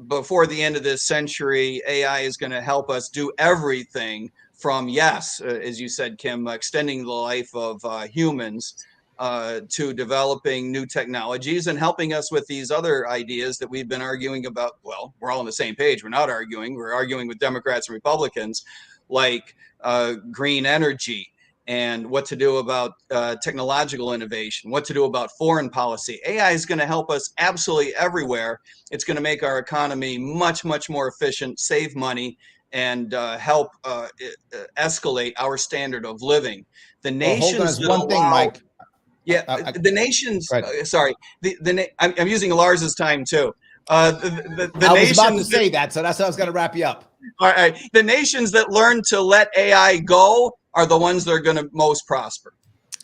Before the end of this century, AI is going to help us do everything from, yes, as you said, Kim, extending the life of humans to developing new technologies and helping us with these other ideas that we've been arguing about. Well, we're all on the same page. We're not arguing. We're arguing with Democrats and Republicans, like green energy and what to do about technological innovation, what to do about foreign policy. AI is going to help us absolutely everywhere. It's going to make our economy much, much more efficient, save money, and help escalate our standard of living. The nations that one thing, allow, Mike. yeah, the nations. Sorry, I'm using Lars's time too. The I was nations about to say that, so that's how I was going to wrap you up. All right, the nations that learn to let AI go are the ones that are going to most prosper.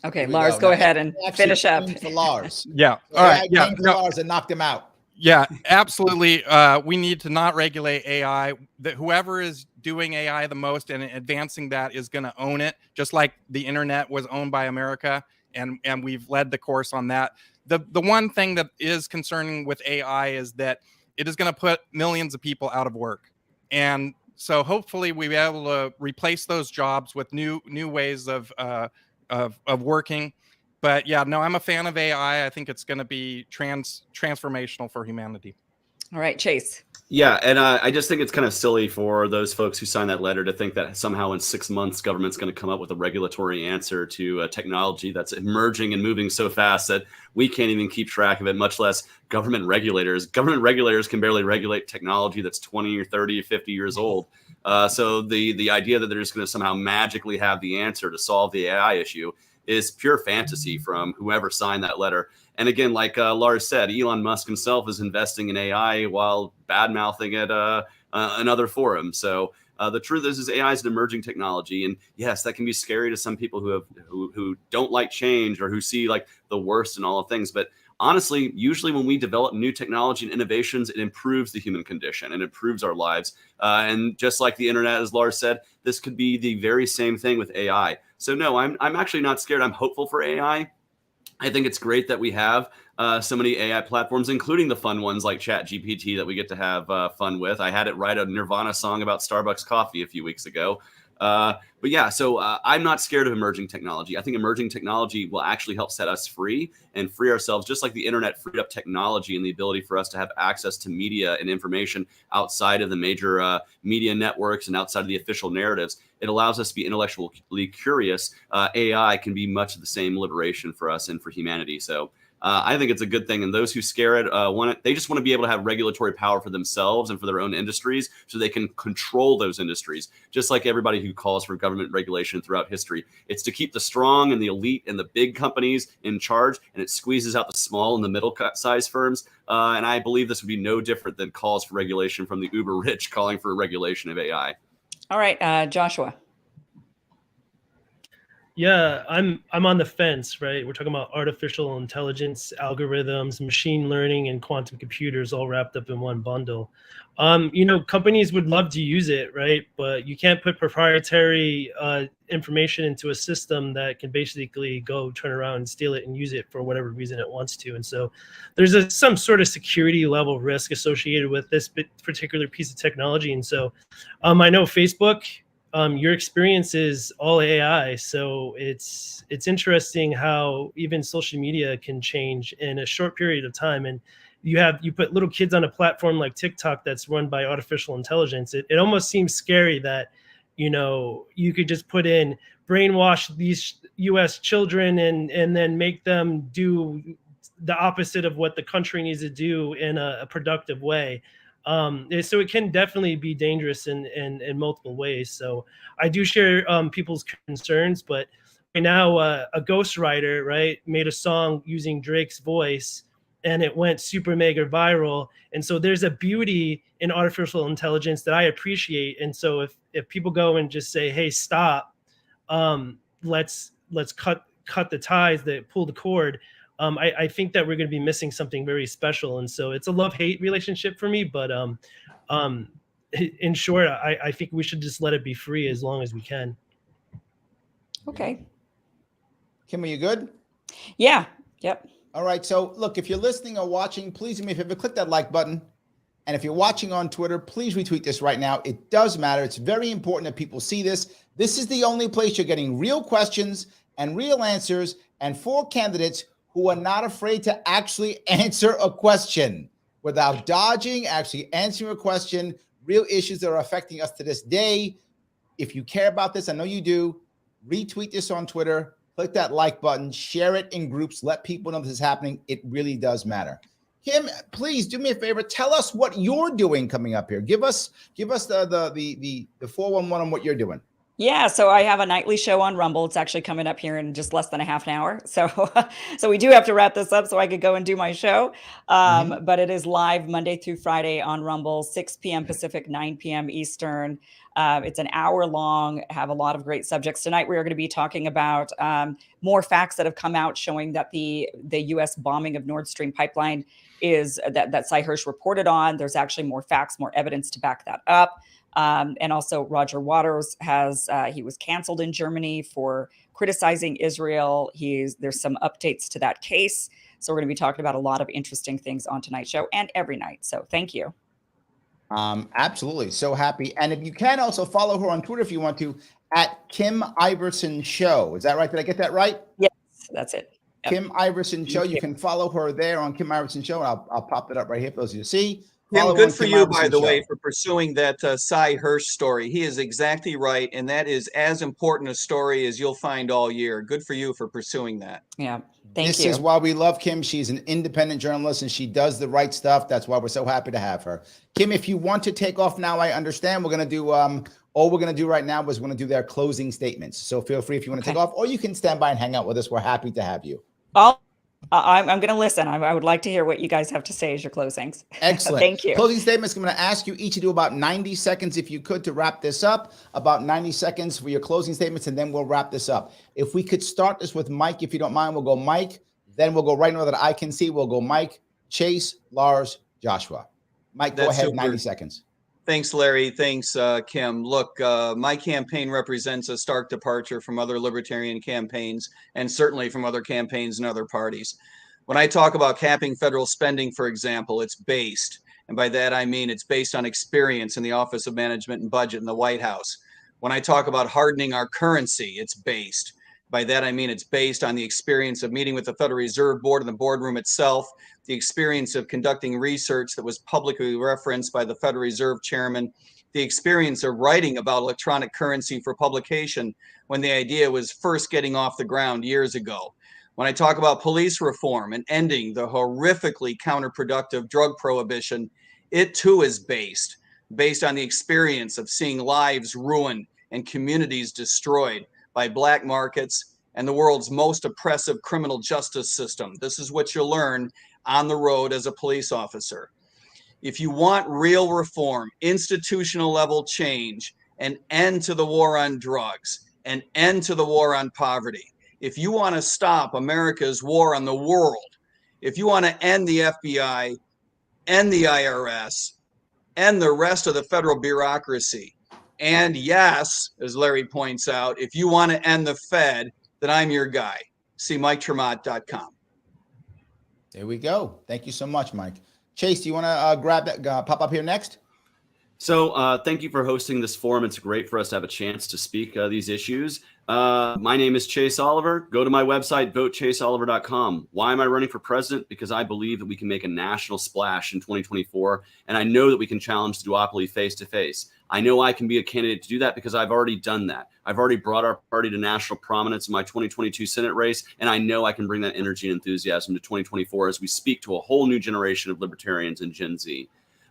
Okay, Lars, go ahead and finish up. For Lars. Yeah. So All right. AI Yeah. came for No. Lars and knocked him out. Yeah, absolutely. We need to not regulate AI. That whoever is doing AI the most and advancing that is going to own it, just like the internet was owned by America, and we've led the course on that. The one thing that is concerning with AI is that it is going to put millions of people out of work, and so hopefully we'll be able to replace those jobs with new ways of working. But yeah, no, I'm a fan of AI. I think it's going to be transformational for humanity. All right, Chase. Yeah, and I just think it's kind of silly for those folks who signed that letter to think that somehow in 6 months government's going to come up with a regulatory answer to technology that's emerging and moving so fast that we can't even keep track of it, much less government regulators. Government regulators can barely regulate technology that's 20 or 30 or 50 years old. So the idea that they're just going to somehow magically have the answer to solve the AI issue is pure fantasy from whoever signed that letter. And again, like Lars said, Elon Musk himself is investing in AI while bad-mouthing at another forum. So The truth is AI is an emerging technology, and yes, that can be scary to some people who don't like change or who see like the worst in all of things. But honestly, usually when we develop new technology and innovations, it improves the human condition and improves our lives. And just like the internet, as Lars said, this could be the very same thing with AI. So no, I'm actually not scared. I'm hopeful for AI. I think it's great that we have so many AI platforms, including the fun ones like ChatGPT that we get to have fun with. I had it write a Nirvana song about Starbucks coffee a few weeks ago. But yeah, so I'm not scared of emerging technology. I think emerging technology will actually help set us free and free ourselves, just like the internet freed up technology and the ability for us to have access to media and information outside of the major media networks and outside of the official narratives. It allows us to be intellectually curious. AI can be much of the same liberation for us and for humanity. So I think it's a good thing. And those who scare it, they just want to be able to have regulatory power for themselves and for their own industries so they can control those industries, just like everybody who calls for government regulation throughout history. It's to keep the strong and the elite and the big companies in charge, and it squeezes out the small and the middle-size firms. And I believe this would be no different than calls for regulation from the uber rich calling for regulation of AI. All right, Joshua. Yeah, I'm on the fence, right? We're talking about artificial intelligence, algorithms, machine learning, and quantum computers all wrapped up in one bundle. Companies would love to use it, right? But you can't put proprietary information into a system that can basically go turn around and steal it and use it for whatever reason it wants to. And so there's some sort of security level risk associated with this particular piece of technology. And so I know Facebook, your experience is all AI, so it's interesting how even social media can change in a short period of time. And you put little kids on a platform like TikTok that's run by artificial intelligence. It almost seems scary that you could just put in brainwash these U.S. children and then make them do the opposite of what the country needs to do in a productive way. So it can definitely be dangerous in multiple ways. So I do share people's concerns, but right now a ghostwriter, right, made a song using Drake's voice, and it went super mega viral. And so there's a beauty in artificial intelligence that I appreciate. And so if people go and just say, hey, stop, let's cut the ties, that pull the cord. I think that we're going to be missing something very special. And so it's a love-hate relationship for me. But in short, I think we should just let it be free as long as we can. Okay. Kim, are you good? Yeah. Yep. All right. So look, if you're listening or watching, please do me a favor, click that like button. And if you're watching on Twitter, please retweet this right now. It does matter. It's very important that people see this. This is the only place you're getting real questions and real answers, and for candidates who are not afraid to actually answer a question without dodging, actually answering a question, real issues that are affecting us to this day. If you care about this, I know you do, retweet this on Twitter, click that like button, share it in groups, let people know this is happening. It really does matter. Kim, please do me a favor. Tell us what you're doing coming up here. Give us the 411 on what you're doing. Yeah, so I have a nightly show on Rumble. It's actually coming up here in just less than a half an hour. So we do have to wrap this up so I could go and do my show. But it is live Monday through Friday on Rumble, 6 p.m. Pacific, 9 p.m. Eastern. It's an hour long, have a lot of great subjects. Tonight, we are going to be talking about more facts that have come out showing that the U.S. bombing of Nord Stream pipeline is that Cy Hirsch reported on. There's actually more facts, more evidence to back that up. And also Roger Waters he was canceled in Germany for criticizing Israel. There's some updates to that case. So we're going to be talking about a lot of interesting things on tonight's show and every night. So thank you. Absolutely. So happy. And if you can also follow her on Twitter if you want to, at Kim Iversen Show. Is that right? Did I get that right? Yes, that's it. Yep. Kim Iversen Show. You can follow her there on Kim Iversen Show. And I'll pop that up right here for those of you to see. Kim, good for you, by the way, for pursuing that Cy Hirsch story. He is exactly right, and that is as important a story as you'll find all year. Good for you for pursuing that. Yeah, thank you. This is why we love Kim. She's an independent journalist, and she does the right stuff. That's why we're so happy to have her. Kim, if you want to take off now, I understand. We're going to do all we're going to do right now is we're going to do their closing statements. So feel free if you want to take off, or you can stand by and hang out with us. We're happy to have you. I'm going to listen. I would like to hear what you guys have to say as your closings. Excellent. Thank you. Closing statements. I'm going to ask you each to do about 90 seconds, if you could, to wrap this up. About 90 seconds for your closing statements, and then we'll wrap this up. If we could start this with Mike, if you don't mind, we'll go Mike. Then we'll go right now that I can see. We'll go Mike, Chase, Lars, Joshua. Mike, go That's ahead. super. 90 seconds. Thanks, Larry. Thanks, Kim. Look, my campaign represents a stark departure from other libertarian campaigns and certainly from other campaigns and other parties. When I talk about capping federal spending, for example, it's based, and by that I mean it's based on experience in the Office of Management and Budget in the White House. When I talk about hardening our currency, it's based. By that I mean it's based on the experience of meeting with the Federal Reserve Board in the boardroom itself, the experience of conducting research that was publicly referenced by the Federal Reserve Chairman, the experience of writing about electronic currency for publication when the idea was first getting off the ground years ago. When I talk about police reform and ending the horrifically counterproductive drug prohibition, it too is based on the experience of seeing lives ruined and communities destroyed by black markets and the world's most oppressive criminal justice system. This is what you learn on the road as a police officer. If you want real reform, institutional level change, an end to the war on drugs, an end to the war on poverty, if you want to stop America's war on the world, if you want to end the FBI, end the IRS, end the rest of the federal bureaucracy, and yes, as Larry points out, if you want to end the Fed, then I'm your guy. See MikeTremont.com. There we go. Thank you so much, Mike. Chase, do you want to grab that, pop up here next? So thank you for hosting this forum. It's great for us to have a chance to speak these issues. My name is Chase Oliver. Go to my website, votechaseoliver.com. Why am I running for president? Because I believe that we can make a national splash in 2024, and I know that we can challenge the duopoly face to face. I know I can be a candidate to do that because I've already done that. I've already brought our party to national prominence in my 2022 Senate race, and I know I can bring that energy and enthusiasm to 2024 as we speak to a whole new generation of libertarians and Gen Z.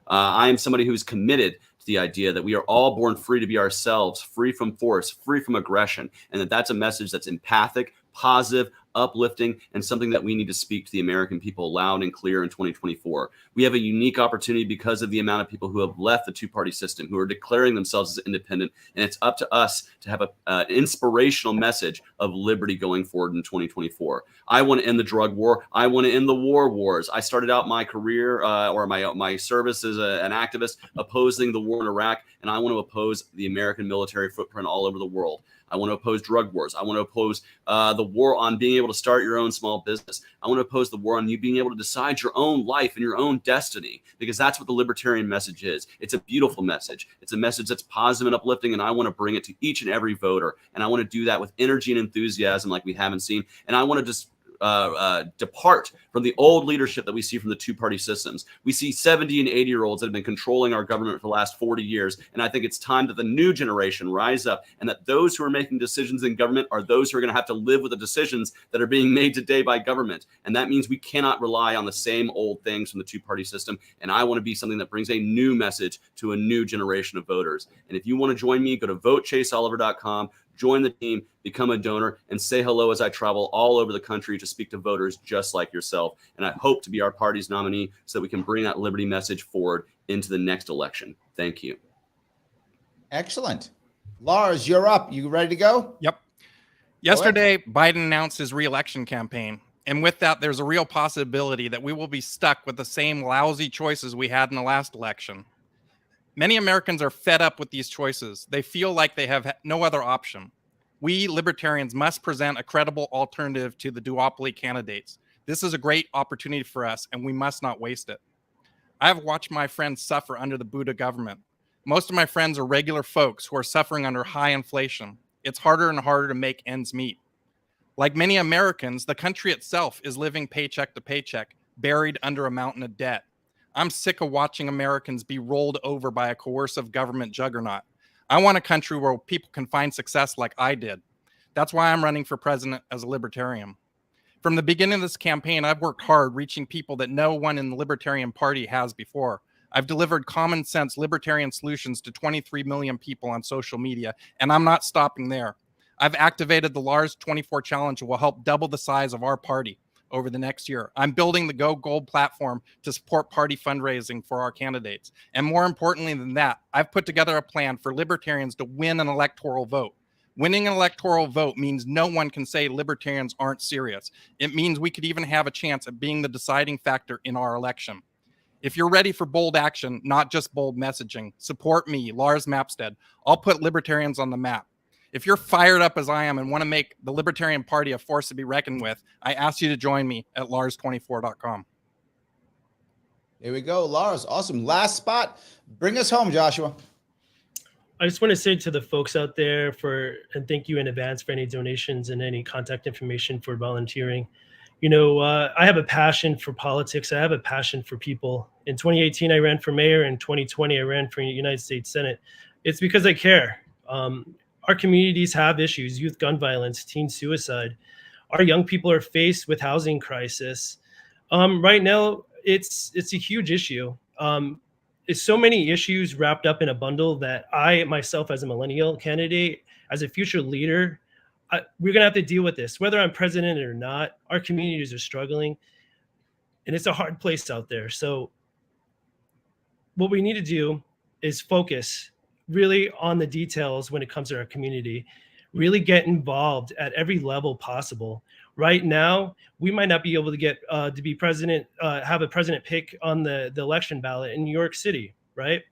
I am somebody who's committed to the idea that we are all born free to be ourselves, free from force, free from aggression, and that's a message that's empathic, positive, uplifting, and something that we need to speak to the American people loud and clear in 2024. We have a unique opportunity because of the amount of people who have left the two-party system, who are declaring themselves as independent, and it's up to us to have an inspirational message of liberty going forward in 2024. I want to end the drug war. I want to end the wars. I started out my career or my service as an activist opposing the war in Iraq, and I want to oppose the American military footprint all over the world. I want to oppose drug wars. I want to oppose the war on being able to start your own small business. I want to oppose the war on you being able to decide your own life and your own destiny, because that's what the libertarian message is. It's a beautiful message. It's a message that's positive and uplifting, and I want to bring it to each and every voter. And I want to do that with energy and enthusiasm like we haven't seen. And I want to just depart from the old leadership that we see from the two-party systems. We see 70 and 80-year-olds that have been controlling our government for the last 40 years. And I think it's time that the new generation rise up, and that those who are making decisions in government are those who are going to have to live with the decisions that are being made today by government. And that means we cannot rely on the same old things from the two-party system. And I want to be something that brings a new message to a new generation of voters. And if you want to join me, go to votechaseoliver.com. Join the team, become a donor, and say hello as I travel all over the country to speak to voters just like yourself. And I hope to be our party's nominee so that we can bring that liberty message forward into the next election. Thank you. Excellent. Lars, you're up. You ready to go? Yep. Yesterday, Biden announced his re-election campaign. And with that, there's a real possibility that we will be stuck with the same lousy choices we had in the last election. Many Americans are fed up with these choices. They feel like they have no other option. We libertarians must present a credible alternative to the duopoly candidates. This is a great opportunity for us, and we must not waste it. I have watched my friends suffer under the Buddha government. Most of my friends are regular folks who are suffering under high inflation. It's harder and harder to make ends meet. Like many Americans, the country itself is living paycheck to paycheck, buried under a mountain of debt. I'm sick of watching Americans be rolled over by a coercive government juggernaut. I want a country where people can find success like I did. That's why I'm running for president as a libertarian. From the beginning of this campaign, I've worked hard reaching people that no one in the Libertarian Party has before. I've delivered common sense libertarian solutions to 23 million people on social media, and I'm not stopping there. I've activated the Lars 24 Challenge that will help double the size of our party. over the next year. I'm building the Go Gold platform to support party fundraising for our candidates. And more importantly than that, I've put together a plan for libertarians to win an electoral vote. Winning an electoral vote means no one can say libertarians aren't serious. It means we could even have a chance at being the deciding factor in our election. If you're ready for bold action, not just bold messaging, support me, Lars Mapstead. I'll put libertarians on the map. If you're fired up as I am and want to make the Libertarian Party a force to be reckoned with, I ask you to join me at lars24.com. There we go, Lars. Awesome. Last spot. Bring us home, Joshua. I just want to say to the folks out there and thank you in advance for any donations and any contact information for volunteering. You know, I have a passion for politics. I have a passion for people. In 2018, I ran for mayor. In 2020, I ran for United States Senate. It's because I care. Our communities have issues: youth gun violence, teen suicide. Our young people are faced with housing crisis. Right now, it's a huge issue. It's so many issues wrapped up in a bundle that I myself, as a millennial candidate, as a future leader, we're going to have to deal with this, whether I'm president or not. Our communities are struggling, and it's a hard place out there. So what we need to do is focus really on the details when it comes to our community, really get involved at every level possible. Right now, we might not be able to get to be president, have a president pick on the election ballot in New York City, right?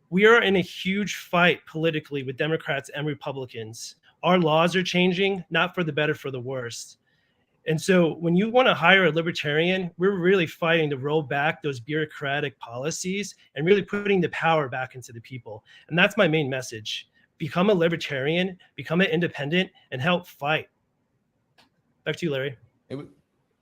We are in a huge fight politically with Democrats and Republicans. Our laws are changing, not for the better, for the worse. And so when you want to hire a libertarian, we're really fighting to roll back those bureaucratic policies and really putting the power back into the people. And that's my main message. Become a libertarian, become an independent, and help fight. Back to you, Larry.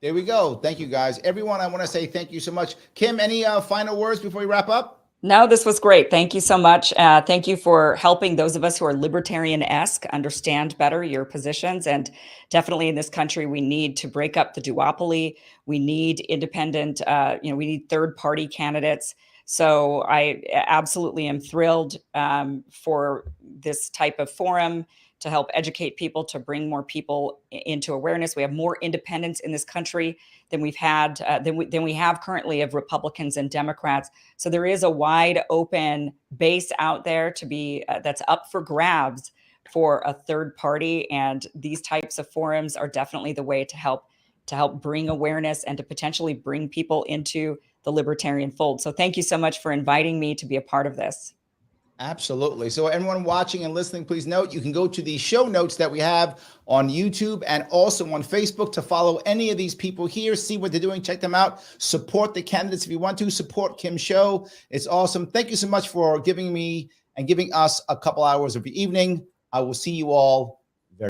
There we go. Thank you, guys. Everyone, I want to say thank you so much. Kim, any final words before we wrap up? No, this was great. Thank you so much. Thank you for helping those of us who are libertarian-esque understand better your positions. And definitely in this country, we need to break up the duopoly. We need independent, we need third-party candidates. So I absolutely am thrilled for this type of forum to help educate people, to bring more people into awareness. We have more independents in this country than we've had, than we have currently of Republicans and Democrats. So there is a wide open base out there to be that's up for grabs for a third party. And these types of forums are definitely the way to help bring awareness and to potentially bring people into the libertarian fold. So thank you so much for inviting me to be a part of this. Absolutely. So everyone watching and listening, please note, you can go to the show notes that we have on YouTube and also on Facebook to follow any of these people here, see what they're doing, check them out, support the candidates if you want to, support Kim's show. It's awesome. Thank you so much for giving me and giving us a couple hours of your evening. I will see you all